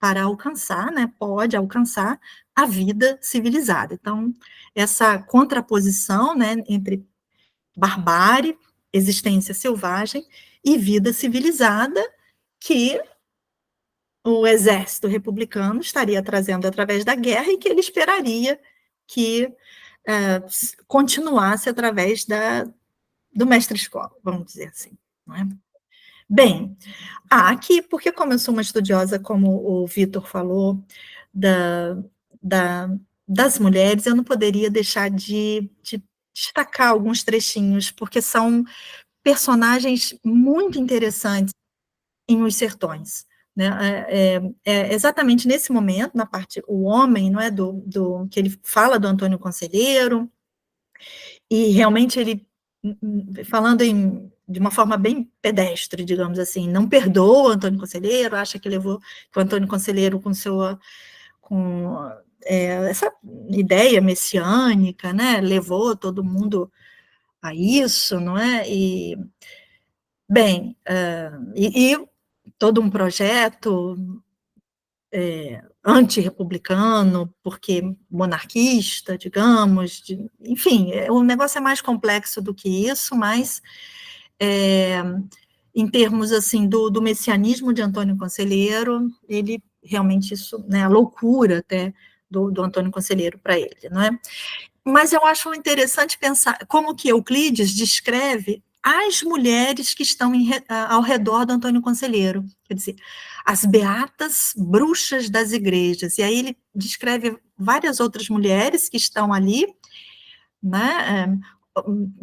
para alcançar, né, pode alcançar a vida civilizada. Então, essa contraposição, né, entre barbárie, existência selvagem e vida civilizada, que o exército republicano estaria trazendo através da guerra e que ele esperaria que continuasse através do mestre-escola, vamos dizer assim. Não é? Bem, aqui, porque como eu sou uma estudiosa, como o Vitor falou, da, da, das mulheres, eu não poderia deixar de destacar alguns trechinhos, porque são personagens muito interessantes em Os Sertões. Né? Exatamente nesse momento, na parte, o homem, não é, que ele fala do Antônio Conselheiro, e realmente ele, falando de uma forma bem pedestre, digamos assim, não perdoa o Antônio Conselheiro, acha que levou que o Antônio Conselheiro com essa ideia messiânica, né, levou todo mundo a isso, não é? Bem, e todo um projeto antirrepublicano, porque monarquista, digamos, enfim, o negócio é mais complexo do que isso, mas em termos assim do messianismo de Antônio Conselheiro, ele realmente isso, né, a loucura até do Antônio Conselheiro para ele, não é? Mas eu acho interessante pensar como que Euclides descreve as mulheres que estão ao redor do Antônio Conselheiro, quer dizer, as beatas bruxas das igrejas, e aí ele descreve várias outras mulheres que estão ali, né,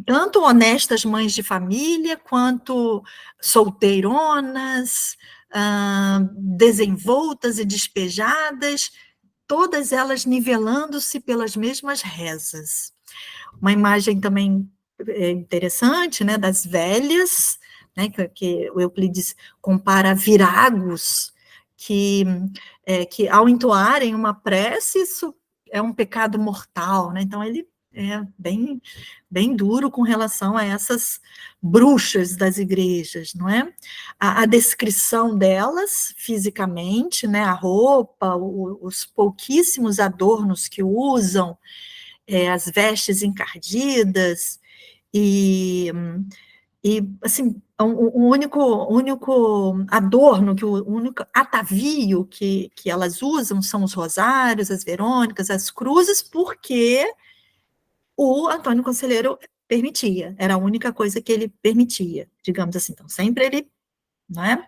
tanto honestas mães de família, quanto solteironas, desenvoltas e despejadas, todas elas nivelando-se pelas mesmas rezas. Uma imagem também interessante, né, das velhas, né, que o Euclides compara a viragos, que ao entoarem uma prece, isso é um pecado mortal, né, então ele é bem, bem duro com relação a essas bruxas das igrejas, não é? A descrição delas, fisicamente, né, a roupa, os pouquíssimos adornos que usam, as vestes encardidas, e assim, o único adorno, o único atavio que elas usam são os rosários, as verônicas, as cruzes, porque o Antônio Conselheiro permitia, era a única coisa que ele permitia, digamos assim, então sempre ele, não é?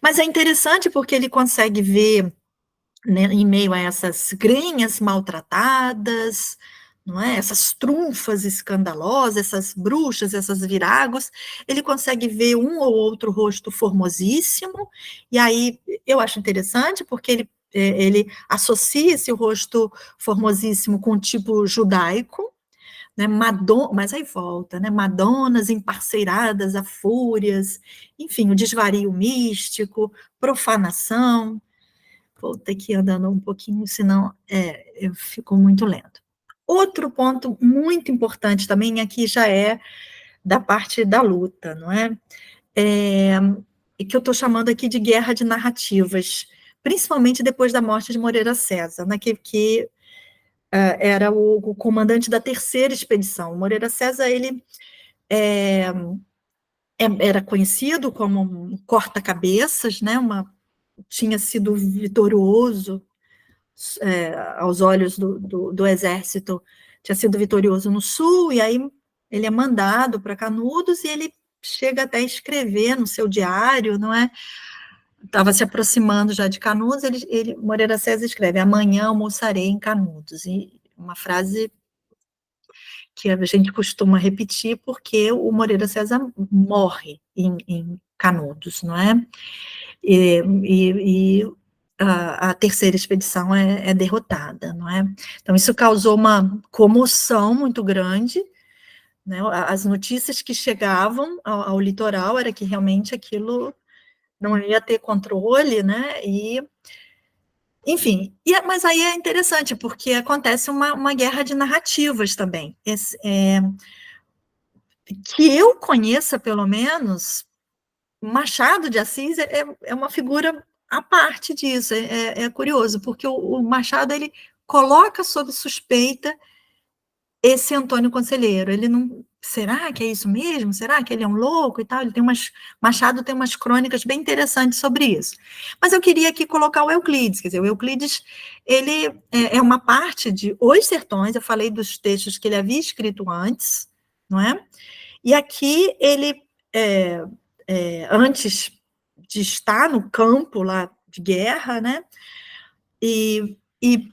Mas é interessante porque ele consegue ver, né, em meio a essas grenhas maltratadas, não é? Essas trunfas escandalosas, essas bruxas, essas viragos, ele consegue ver um ou outro rosto formosíssimo, e aí eu acho interessante porque ele associa esse rosto formosíssimo com o tipo judaico, né, mas aí volta, né, Madonas emparceiradas a fúrias, enfim, o desvario místico, profanação. Vou ter que ir andando um pouquinho, senão eu fico muito lento. Outro ponto muito importante também, aqui já é da parte da luta, não é? E que eu estou chamando aqui de guerra de narrativas, principalmente depois da morte de Moreira César, né, que era o comandante da terceira expedição. Moreira César, ele era conhecido como um corta-cabeças, né, tinha sido vitorioso aos olhos do exército, tinha sido vitorioso no sul, e aí ele é mandado para Canudos, e ele chega até a escrever no seu diário, não é? Estava se aproximando já de Canudos, Moreira César escreve: amanhã almoçarei em Canudos, e uma frase que a gente costuma repetir, porque o Moreira César morre em Canudos, não é? E a terceira expedição é derrotada, não é? Então, isso causou uma comoção muito grande, né? As notícias que chegavam ao litoral era que realmente aquilo não ia ter controle, né? Enfim, mas aí é interessante, porque acontece uma guerra de narrativas também. Que eu conheça, pelo menos, Machado de Assis é uma figura à parte disso. É curioso, porque o Machado, ele coloca sob suspeita esse Antônio Conselheiro. Ele não... Será que é isso mesmo? Será que ele é um louco e tal? Machado tem umas crônicas bem interessantes sobre isso. Mas eu queria aqui colocar o Euclides. Quer dizer, o Euclides, ele é uma parte de Os Sertões. Eu falei dos textos que ele havia escrito antes, não é? E aqui ele, antes de estar no campo lá de guerra, né? E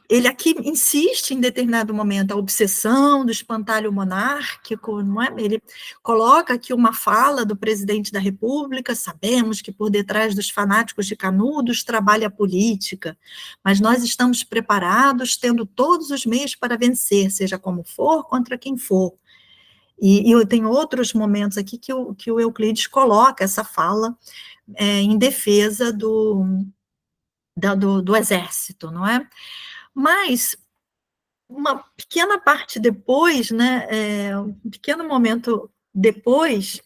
ele aqui insiste em determinado momento a obsessão do espantalho monárquico, não é? Ele coloca aqui uma fala do presidente da República: sabemos que por detrás dos fanáticos de Canudos trabalha a política, mas nós estamos preparados, tendo todos os meios para vencer, seja como for, contra quem for. E eu tenho outros momentos aqui que o Euclides coloca essa fala em defesa do exército, não é? Mas uma pequena parte depois, né, um pequeno momento depois,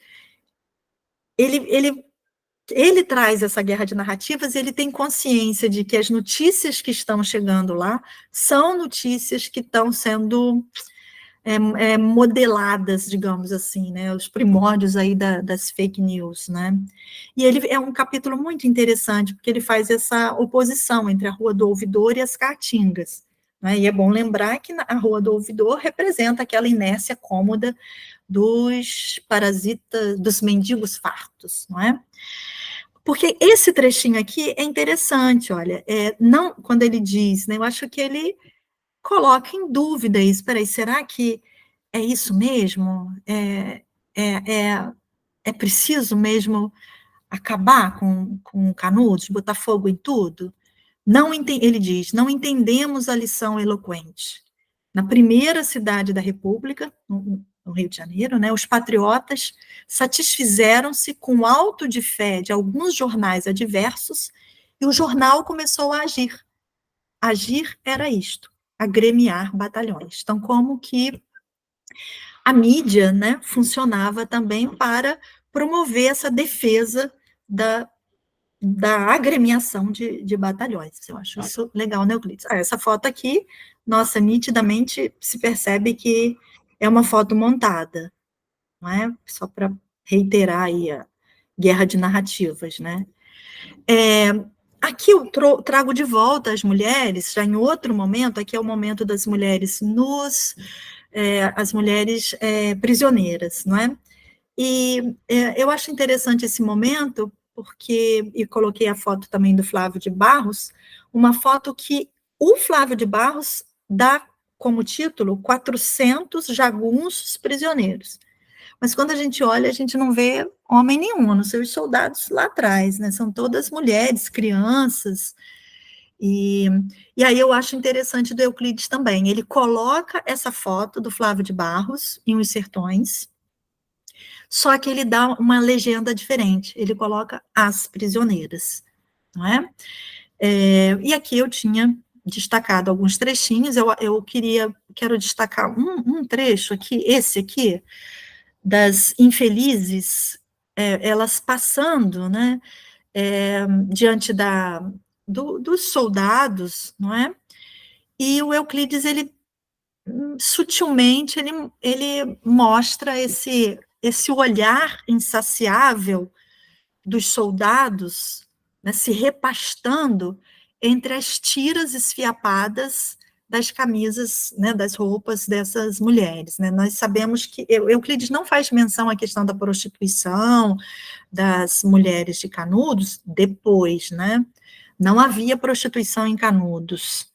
ele traz essa guerra de narrativas, e ele tem consciência de que as notícias que estão chegando lá são notícias que estão sendo modeladas, digamos assim, né, os primórdios aí das fake news, né, e ele é um capítulo muito interessante, porque ele faz essa oposição entre a Rua do Ouvidor e as Caatingas, né, e é bom lembrar que a Rua do Ouvidor representa aquela inércia cômoda dos parasitas, dos mendigos fartos, não é? Porque esse trechinho aqui é interessante, olha, não, quando ele diz, né, eu acho que ele coloca em dúvida isso. Espera aí, será que é isso mesmo? É preciso mesmo acabar com Canudos, botar fogo em tudo? Ele diz: não entendemos a lição eloquente. Na primeira cidade da República, no Rio de Janeiro, né, os patriotas satisfizeram-se com o auto de fé de alguns jornais adversos, e o jornal começou a agir. Agir era isto: agremiar batalhões. Então, como que a mídia, né, funcionava também para promover essa defesa da agremiação de batalhões. Eu acho isso legal, né, Euclides? Essa foto aqui, nossa, nitidamente se percebe que é uma foto montada, não é? Só para reiterar aí a guerra de narrativas, né? Aqui eu trago de volta as mulheres, já em outro momento. Aqui é o momento das mulheres as mulheres prisioneiras, não é? E eu acho interessante esse momento, porque, e coloquei a foto também do Flávio de Barros, uma foto que o Flávio de Barros dá como título 400 jagunços prisioneiros. Mas quando a gente olha, a gente não vê homem nenhum, a não ser os soldados lá atrás, né? São todas mulheres, crianças. E aí eu acho interessante do Euclides também. Ele coloca essa foto do Flávio de Barros em Os Sertões, só que ele dá uma legenda diferente. Ele coloca as prisioneiras, não é? E aqui eu tinha destacado alguns trechinhos. Eu quero destacar um trecho aqui, esse aqui, das infelizes, elas passando, né, diante dos soldados, não é? E o Euclides, ele sutilmente, ele mostra esse olhar insaciável dos soldados, né, se repastando entre as tiras esfiapadas das camisas, né, das roupas dessas mulheres, né? Nós sabemos que Euclides não faz menção à questão da prostituição das mulheres de Canudos depois, né? Não havia prostituição em Canudos,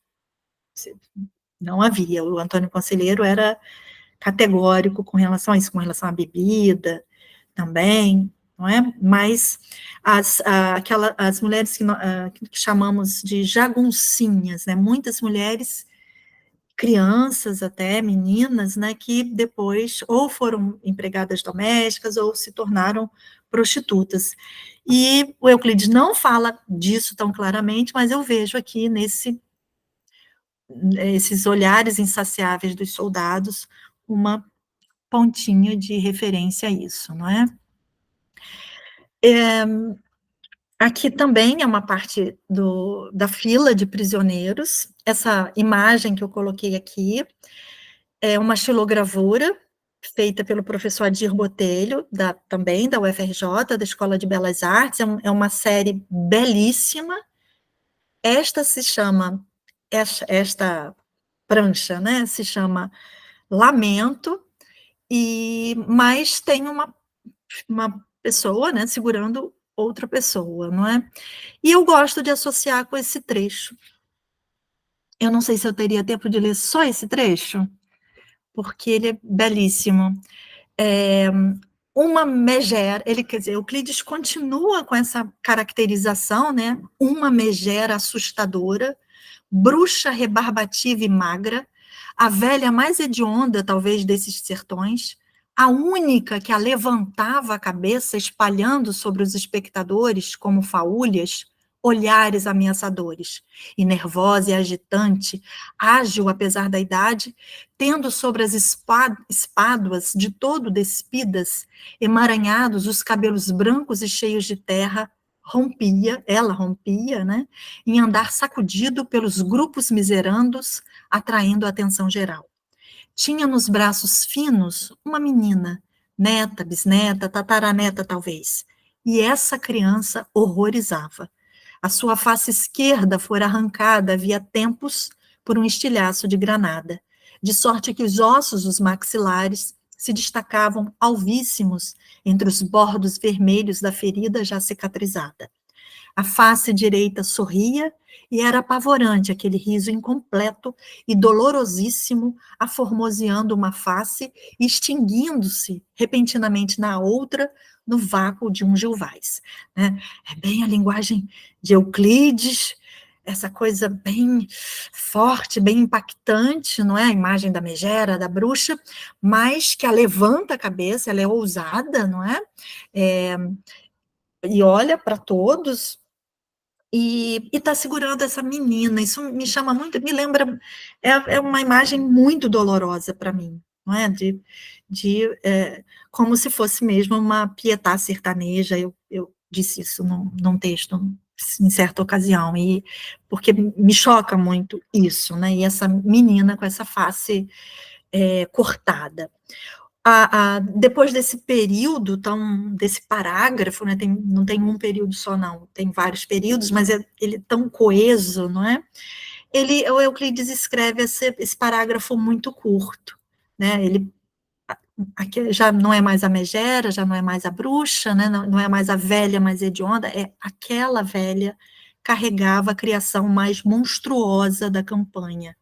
não havia. O Antônio Conselheiro era categórico com relação a isso, com relação à bebida também, não é? Mas as mulheres que chamamos de jaguncinhas, né? Muitas mulheres, crianças até, meninas, né? Que depois ou foram empregadas domésticas ou se tornaram prostitutas. E o Euclides não fala disso tão claramente, mas eu vejo aqui esses olhares insaciáveis dos soldados uma pontinha de referência a isso, não é? Aqui também é uma parte da fila de prisioneiros. Essa imagem que eu coloquei aqui é uma xilogravura feita pelo professor Adir Botelho, também da UFRJ, da Escola de Belas Artes. É uma série belíssima. Esta prancha, né, se chama Lamento, mas tem uma pessoa, né, segurando outra pessoa, não é? E eu gosto de associar com esse trecho. Eu não sei se eu teria tempo de ler só esse trecho, porque ele é belíssimo. Uma megera, quer dizer, Euclides continua com essa caracterização, né? Uma megera assustadora, bruxa rebarbativa e magra, a velha mais hedionda, talvez, desses sertões, a única que a levantava a cabeça, espalhando sobre os espectadores, como faúlhas, olhares ameaçadores, e nervosa e agitante, ágil apesar da idade, tendo sobre as espáduas de todo despidas, emaranhados os cabelos brancos e cheios de terra, ela rompia, né, em andar sacudido pelos grupos miserandos, atraindo a atenção geral. Tinha nos braços finos uma menina, neta, bisneta, tataraneta talvez, e essa criança horrorizava. A sua face esquerda fora arrancada havia tempos por um estilhaço de granada, de sorte que os ossos dos maxilares se destacavam alvíssimos entre os bordos vermelhos da ferida já cicatrizada. A face direita sorria e era apavorante aquele riso incompleto e dolorosíssimo, aformoseando uma face e extinguindo-se repentinamente na outra, no vácuo de um Gilvais. Né? É bem a linguagem de Euclides, essa coisa bem forte, bem impactante, não é? A imagem da megera, da bruxa, mas que a levanta a cabeça, ela é ousada, não é? E olha para todos, e está segurando essa menina. Isso me chama muito, me lembra, é uma imagem muito dolorosa para mim, não é? Como se fosse mesmo uma pietá sertaneja. Eu disse isso num texto, em certa ocasião, e porque me choca muito isso, né? E essa menina com essa face cortada. Depois desse período, desse parágrafo, né, não tem um período só, não, tem vários períodos, mas ele é tão coeso, não é? O Euclides escreve esse parágrafo muito curto, né? Aqui já não é mais a megera, já não é mais a bruxa, né? Não é mais a velha mais hedionda, é aquela velha carregava a criação mais monstruosa da campanha.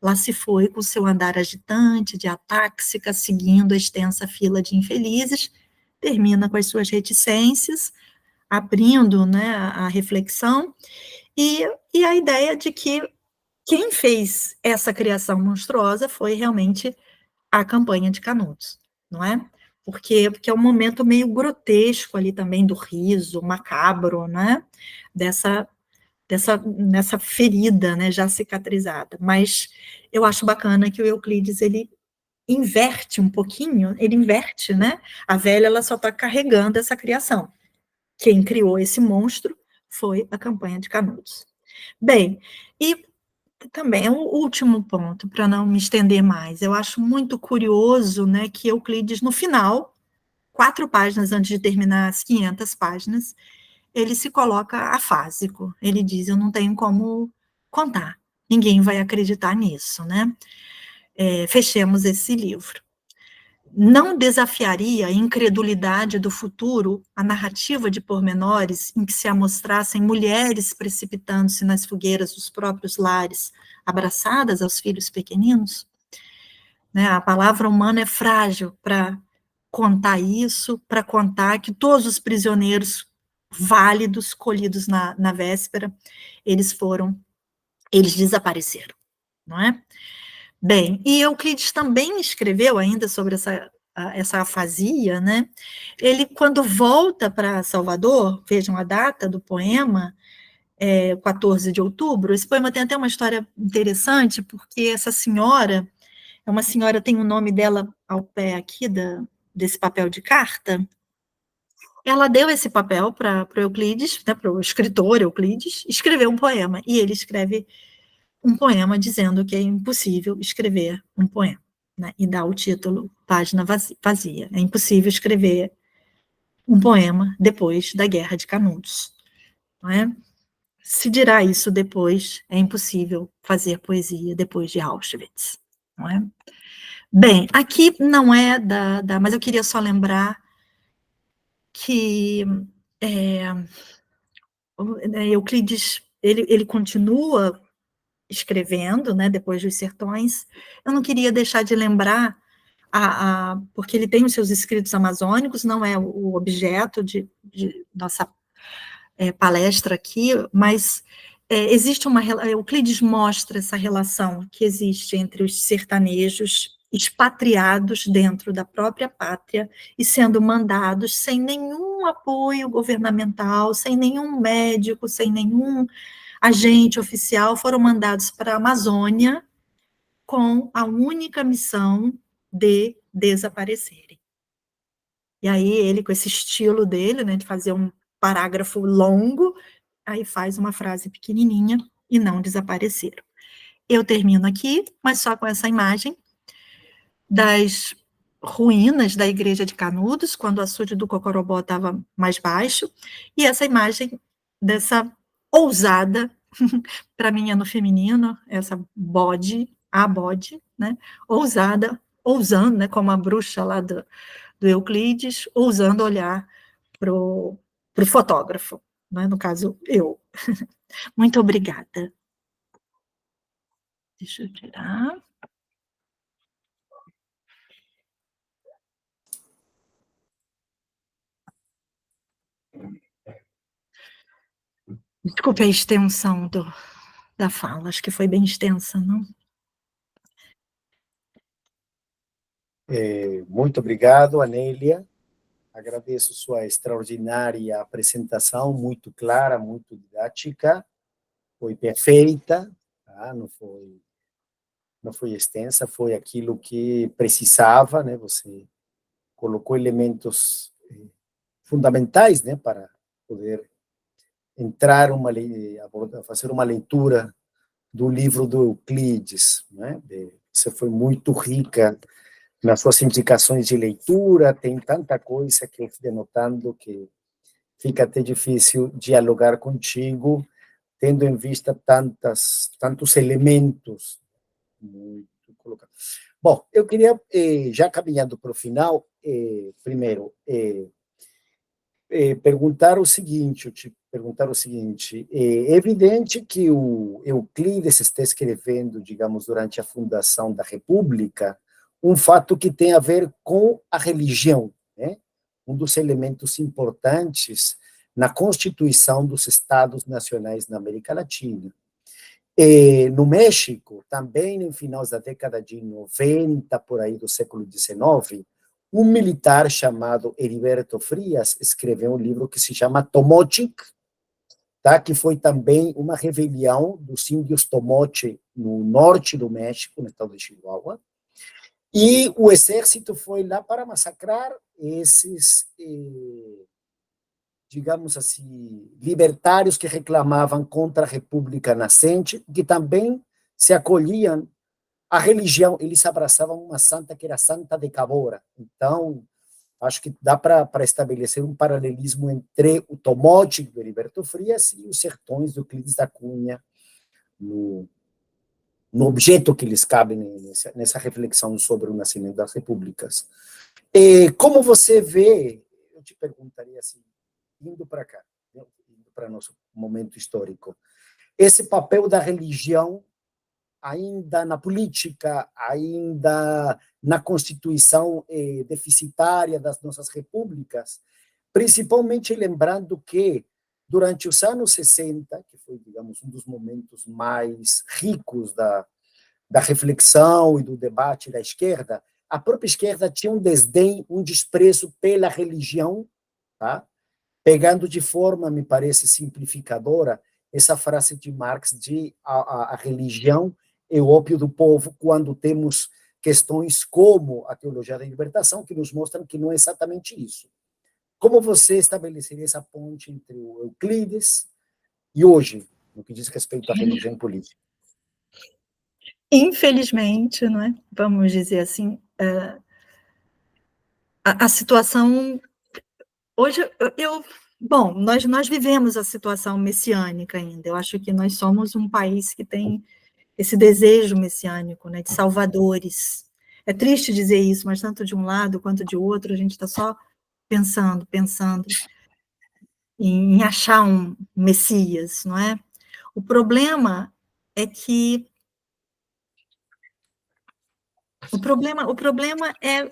Lá se foi com seu andar agitante, de atáxica, seguindo a extensa fila de infelizes, termina com as suas reticências, abrindo, né, a reflexão, e a ideia de que quem fez essa criação monstruosa foi realmente a campanha de Canudos, não é? Porque é um momento meio grotesco ali também do riso, macabro, né? Nessa ferida, né, já cicatrizada. Mas eu acho bacana que o Euclides, ele inverte um pouquinho, né? A velha, ela só está carregando essa criação. Quem criou esse monstro foi a campanha de Canudos. Bem, e também, o último ponto, para não me estender mais, eu acho muito curioso, né, que Euclides, no final, 4 páginas antes de terminar as 500 páginas, ele se coloca afásico. Ele diz, eu não tenho como contar, ninguém vai acreditar nisso, né? Fechemos esse livro. Não desafiaria a incredulidade do futuro a narrativa de pormenores em que se amostrassem mulheres precipitando-se nas fogueiras dos próprios lares, abraçadas aos filhos pequeninos? Né, a palavra humana é frágil para contar isso, para contar que todos os prisioneiros válidos, colhidos na véspera, eles desapareceram, não é? Bem, e Euclides também escreveu ainda sobre essa afasia, né? Ele, quando volta para Salvador, vejam a data do poema, 14 de outubro, esse poema tem até uma história interessante, porque essa senhora, tem o nome dela ao pé aqui desse papel de carta, ela deu esse papel para o Euclides, né, para o escritor Euclides, escrever um poema, e ele escreve um poema dizendo que é impossível escrever um poema, né, e dá o título Página Vazia. É impossível escrever um poema depois da Guerra de Canudos. Não é? Se dirá isso depois, é impossível fazer poesia depois de Auschwitz. Não é? Bem, aqui não é mas eu queria só lembrar que Euclides, ele continua escrevendo, né, depois dos Sertões. Eu não queria deixar de lembrar, porque ele tem os seus escritos amazônicos, não é o objeto de nossa palestra aqui, mas existe Euclides mostra essa relação que existe entre os sertanejos expatriados dentro da própria pátria e sendo mandados sem nenhum apoio governamental, sem nenhum médico, sem nenhum agente oficial, foram mandados para a Amazônia com a única missão de desaparecerem. E aí ele, com esse estilo dele, né, de fazer um parágrafo longo, aí faz uma frase pequenininha e não desapareceram. Eu termino aqui, mas só com essa imagem das ruínas da igreja de Canudos, quando o açude do Cocorobó estava mais baixo, e essa imagem dessa ousada, para mim é no feminino, essa a bode, né, ousada, ousando, né, como a bruxa lá do Euclides, ousando olhar para o fotógrafo, né, no caso, eu. Muito obrigada. Deixa eu tirar. Desculpe a extensão da fala, acho que foi bem extensa, não? Muito obrigado, Anélia. Agradeço sua extraordinária apresentação, muito clara, muito didática. Foi perfeita, tá? Não foi extensa, foi aquilo que precisava, né? Você colocou elementos fundamentais, né, para poder entrar fazer uma leitura do livro do Euclides, né? Você foi muito rica nas suas indicações de leitura, tem tanta coisa que eu fui denotando que fica até difícil dialogar contigo, tendo em vista tantos elementos muito colocados. Bom, eu queria, já caminhando para o final, primeiro, perguntar o seguinte, é evidente que o Euclides está escrevendo, digamos, durante a fundação da República, um fato que tem a ver com a religião, né? Um dos elementos importantes na constituição dos Estados nacionais na América Latina. No México, também no final da década de 90, por aí do século XIX, um militar chamado Heriberto Frias escreveu um livro que se chama Tomochic, tá? Que foi também uma rebelião dos índios Tomoche no norte do México, no estado de Chihuahua, e o exército foi lá para massacrar esses digamos assim, libertários que reclamavam contra a República nascente, que também se acolhiam à religião. Eles abraçavam uma santa que era Santa de Cabora. Então, acho que dá para estabelecer um paralelismo entre o Tomote, do Heriberto Frias, e os sertões do Euclides da Cunha, no objeto que eles cabem nessa reflexão sobre o nascimento das repúblicas. E como você vê, eu te perguntaria assim, indo para cá, indo para nosso momento histórico, esse papel da religião ainda na política, ainda na constituição deficitária das nossas repúblicas, principalmente lembrando que durante os anos 60, que foi, digamos, um dos momentos mais ricos da reflexão e do debate da esquerda, a própria esquerda tinha um desdém, um desprezo pela religião, tá? Pegando de forma, me parece, simplificadora, essa frase de Marx de a religião é o ópio do povo, quando temos questões como a teologia da libertação, que nos mostram que não é exatamente isso. Como você estabeleceria essa ponte entre o Euclides e hoje, no que diz respeito à religião política? Infelizmente, não é? Vamos dizer assim, a situação hoje bom, nós vivemos a situação messiânica ainda. Eu acho que nós somos um país que tem esse desejo messiânico, né, de salvadores. É triste dizer isso, mas tanto de um lado quanto de outro, a gente está só pensando em achar um Messias, não é? O problema é que o problema é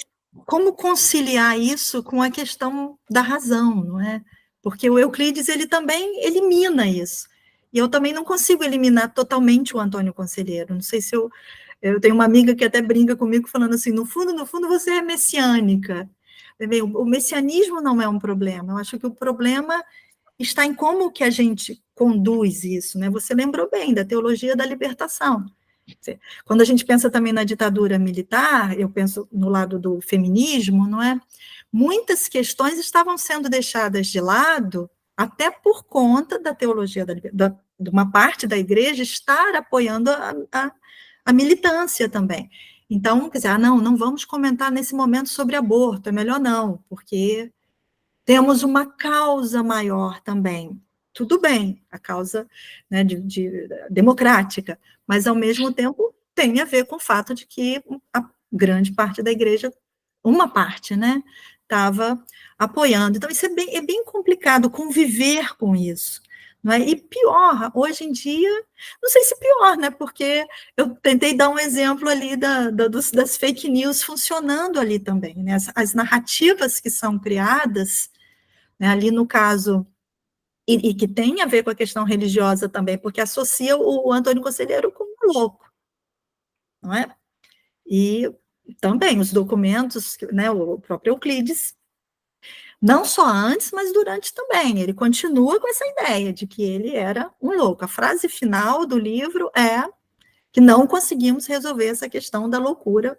como conciliar isso com a questão da razão, não é? Porque o Euclides, ele também elimina isso. E eu também não consigo eliminar totalmente o Antônio Conselheiro. Não sei se eu tenho uma amiga que até brinca comigo, falando assim, no fundo, você é messiânica. Bem, o messianismo não é um problema. Eu acho que o problema está em como que a gente conduz isso, né? Você lembrou bem da teologia da libertação. Quando a gente pensa também na ditadura militar, eu penso no lado do feminismo, não é? Muitas questões estavam sendo deixadas de lado, até por conta da teologia de uma parte da igreja estar apoiando a militância também. Então, quer dizer, não vamos comentar nesse momento sobre aborto, é melhor não, porque temos uma causa maior também. Tudo bem, a causa, né, democrática, mas, ao mesmo tempo, tem a ver com o fato de que a grande parte da igreja, uma parte, né, estava apoiando. Então, isso é bem complicado conviver com isso. Não é? E pior, hoje em dia, não sei se pior, né? Porque eu tentei dar um exemplo ali das fake news funcionando ali também, né? As narrativas que são criadas, né, ali no caso, e que tem a ver com a questão religiosa também, porque associa o Antônio Conselheiro como louco, não é? E também os documentos, né, o próprio Euclides, não só antes, mas durante também, ele continua com essa ideia de que ele era um louco. A frase final do livro é que não conseguimos resolver essa questão da loucura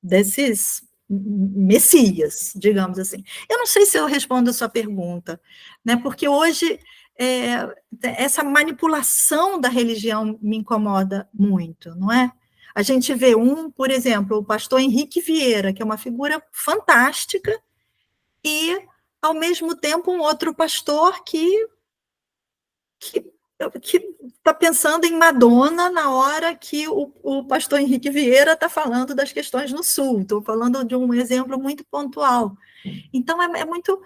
desses messias, digamos assim. Eu não sei se eu respondo a sua pergunta, né? Porque hoje essa manipulação da religião me incomoda muito, não é? A gente vê por exemplo, o pastor Henrique Vieira, que é uma figura fantástica, e, ao mesmo tempo, um outro pastor que está pensando em Madonna na hora que o pastor Henrique Vieira está falando das questões no Sul. Estou falando de um exemplo muito pontual. Então, é muito,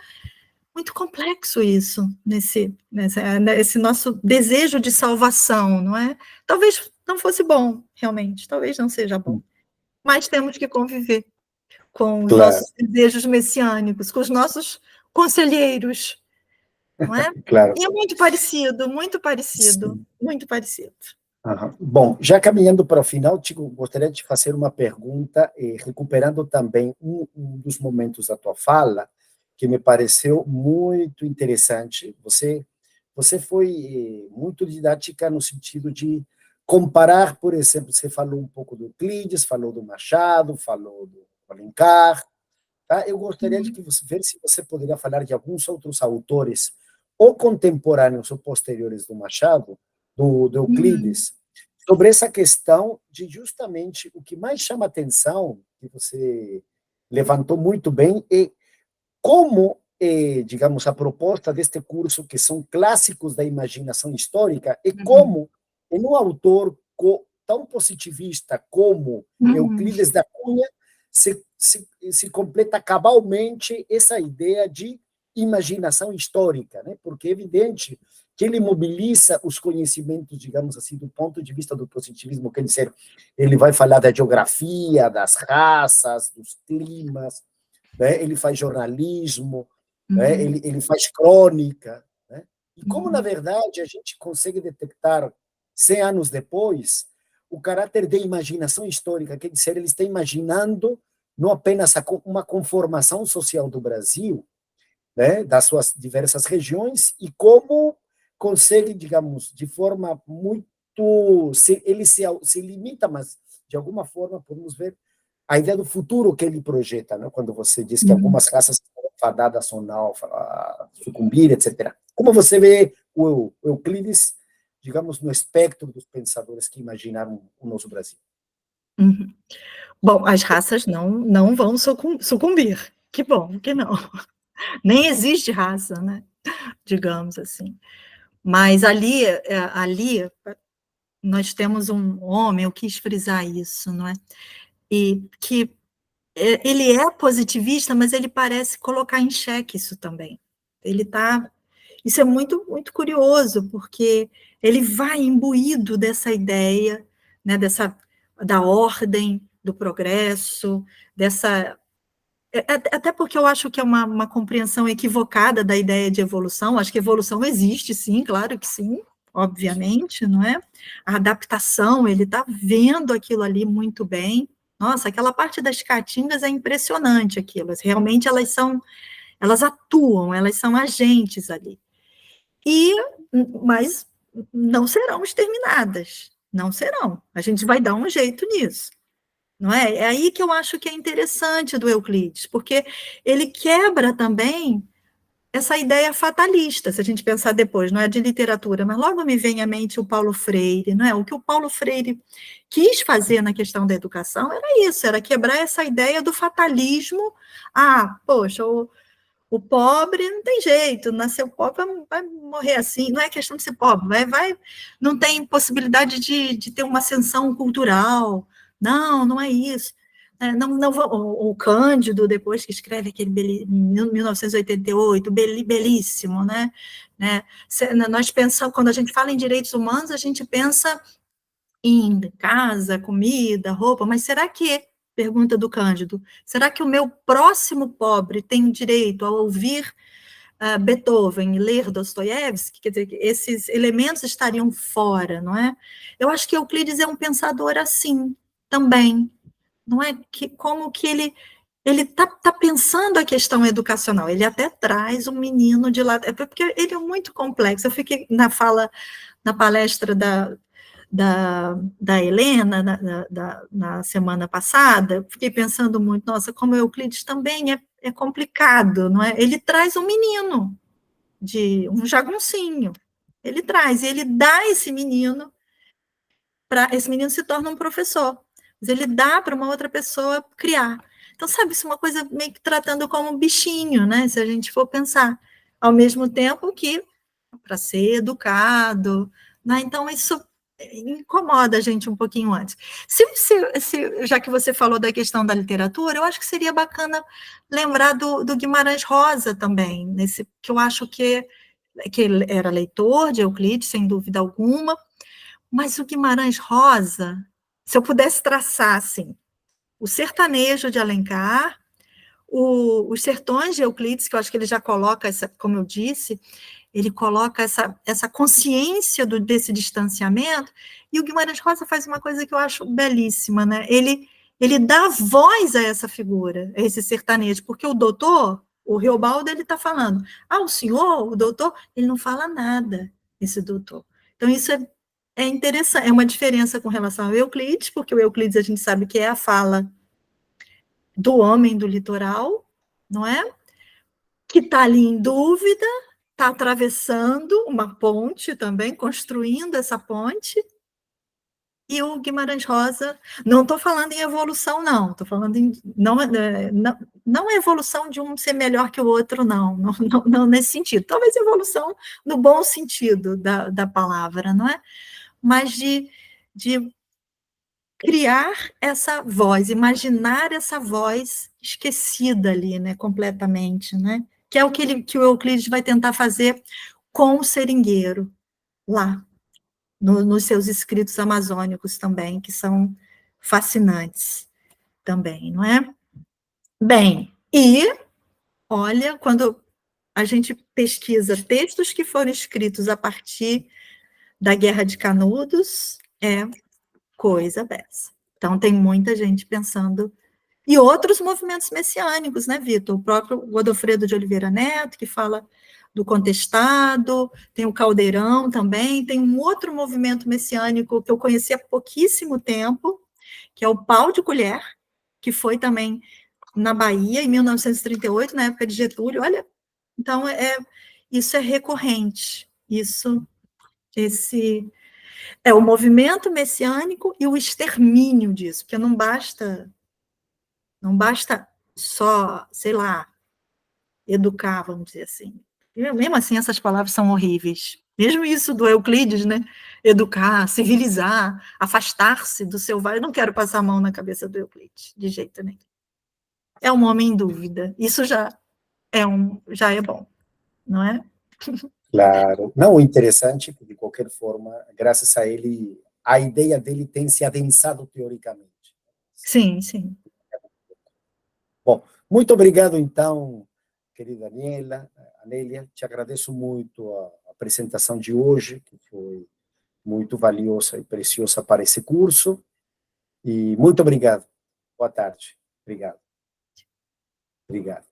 muito complexo isso, nesse nosso desejo de salvação, não é? Talvez não fosse bom, realmente, talvez não seja bom, mas temos que conviver com os Claro, nossos desejos messiânicos, com os nossos conselheiros, não é? claro. E é muito parecido, muito parecido, Sim. muito parecido. Aham. Bom, já caminhando para o final, Tico, gostaria de fazer uma pergunta, recuperando também um dos momentos da tua fala, que me pareceu muito interessante. Você foi muito didática no sentido de comparar, por exemplo, você falou um pouco do Euclides, falou do Machado, falou do Alencar, tá? Eu gostaria de que você ver se você poderia falar de alguns outros autores, ou contemporâneos ou posteriores do Machado, do Euclides, sobre essa questão de justamente o que mais chama atenção, que você levantou muito bem, é como, digamos, a proposta deste curso, que são clássicos da imaginação histórica, é como, em um autor tão positivista como Euclides da Cunha, se completa cabalmente essa ideia de imaginação histórica, né? Porque é evidente que ele mobiliza os conhecimentos, digamos assim, do ponto de vista do positivismo, quer dizer, ele vai falar da geografia, das raças, dos climas, né? Ele faz jornalismo, né? Ele faz crônica, né? E como, na verdade, a gente consegue detectar, 100 anos depois, o caráter de imaginação histórica, quer dizer, ele está imaginando não apenas uma conformação social do Brasil, né, das suas diversas regiões, e como consegue, digamos, de forma muito... Ele se limita, mas, de alguma forma, podemos ver a ideia do futuro que ele projeta, né, quando você diz que algumas raças estão fadadas ou não a sucumbir, etc. Como você vê o Euclides, digamos, no espectro dos pensadores que imaginaram o nosso Brasil? Bom, as raças não vão sucumbir. Que bom que não. Nem existe raça, né? Digamos assim. Mas ali nós temos um homem, eu quis frisar isso, não é? E que ele é positivista, mas ele parece colocar em xeque isso também. Isso é muito, muito curioso, porque ele vai imbuído dessa ideia, né, da ordem, do progresso, até porque eu acho que é uma compreensão equivocada da ideia de evolução. Acho que evolução existe, sim, claro que sim, obviamente, não é? A adaptação, ele está vendo aquilo ali muito bem. Nossa, aquela parte das caatingas é impressionante aquilo. Realmente elas atuam, elas são agentes ali. Mas não serão exterminadas, não serão. A gente vai dar um jeito nisso. Não é? É aí que eu acho que é interessante do Euclides, porque ele quebra também essa ideia fatalista, se a gente pensar depois, não é de literatura, mas logo me vem à mente o Paulo Freire, não é? O que o Paulo Freire quis fazer na questão da educação era isso, era quebrar essa ideia do fatalismo. Poxa, o pobre não tem jeito, nasceu pobre, vai morrer assim, não é questão de ser pobre, não tem possibilidade de ter uma ascensão cultural, não é isso. Não, o Cândido, depois que escreve aquele 1988, belíssimo, né? Nós pensamos, quando a gente fala em direitos humanos, a gente pensa em casa, comida, roupa, mas será que, pergunta do Cândido, será que o meu próximo pobre tem direito a ouvir Beethoven e ler Dostoiévski? Quer dizer, esses elementos estariam fora, não é? Eu acho que Euclides é um pensador assim, também, não é? Como que ele está pensando a questão educacional, ele até traz um menino de lá, porque ele é muito complexo. Eu fiquei na palestra da Helena, na semana passada, fiquei pensando muito, nossa, como Euclides também é complicado, não é? Ele traz um menino, um jaguncinho, ele traz, e ele dá esse menino se torna um professor, mas ele dá para uma outra pessoa criar. Então, sabe, isso é uma coisa meio que tratando como um bichinho, né? Se a gente for pensar, ao mesmo tempo que para ser educado, né? Então isso incomoda a gente um pouquinho antes. Já que você falou da questão da literatura, eu acho que seria bacana lembrar do Guimarães Rosa também, que eu acho que ele era leitor de Euclides, sem dúvida alguma, mas o Guimarães Rosa, se eu pudesse traçar assim, o sertanejo de Alencar, os sertões de Euclides, que eu acho que ele já coloca, como eu disse, ele coloca essa consciência desse distanciamento, e o Guimarães Rosa faz uma coisa que eu acho belíssima, né? Ele dá voz a essa figura, a esse sertanejo, porque o doutor, o Riobaldo, ele está falando, o senhor, o doutor, ele não fala nada, esse doutor. Então, isso é interessante, é uma diferença com relação ao Euclides, porque o Euclides a gente sabe que é a fala do homem do litoral, não é? Que está ali em dúvida, está atravessando uma ponte também, construindo essa ponte, e o Guimarães Rosa, não estou falando em evolução, não, estou falando em, não é evolução de um ser melhor que o outro, não nesse sentido, talvez evolução no bom sentido da palavra, não é? Mas de criar essa voz, imaginar essa voz esquecida ali, né, completamente, né? Que é o que o Euclides vai tentar fazer com o seringueiro, lá, nos seus escritos amazônicos também, que são fascinantes também, não é? Bem, e, olha, quando a gente pesquisa textos que foram escritos a partir da Guerra de Canudos, é coisa dessa. Então, tem muita gente pensando. E outros movimentos messiânicos, né, Vitor? O próprio Godofredo de Oliveira Neto, que fala do contestado, tem o Caldeirão também, tem um outro movimento messiânico que eu conheci há pouquíssimo tempo, que é o Pau de Colher, que foi também na Bahia, em 1938, na época de Getúlio. Olha, então, isso é recorrente, esse é o movimento messiânico e o extermínio disso, porque não basta só, sei lá, educar, vamos dizer assim. E mesmo assim, essas palavras são horríveis. Mesmo isso do Euclides, né? Educar, civilizar, afastar-se do selvagem. Eu não quero passar a mão na cabeça do Euclides, de jeito nenhum. É um homem em dúvida. Isso já é bom, não é? Claro. Não, o interessante é que, de qualquer forma, graças a ele, a ideia dele tem se adensado teoricamente. Sim, sim. Bom, muito obrigado, então, querida Anélia. Te agradeço muito a apresentação de hoje, que foi muito valiosa e preciosa para esse curso. E muito obrigado. Boa tarde. Obrigado. Obrigado.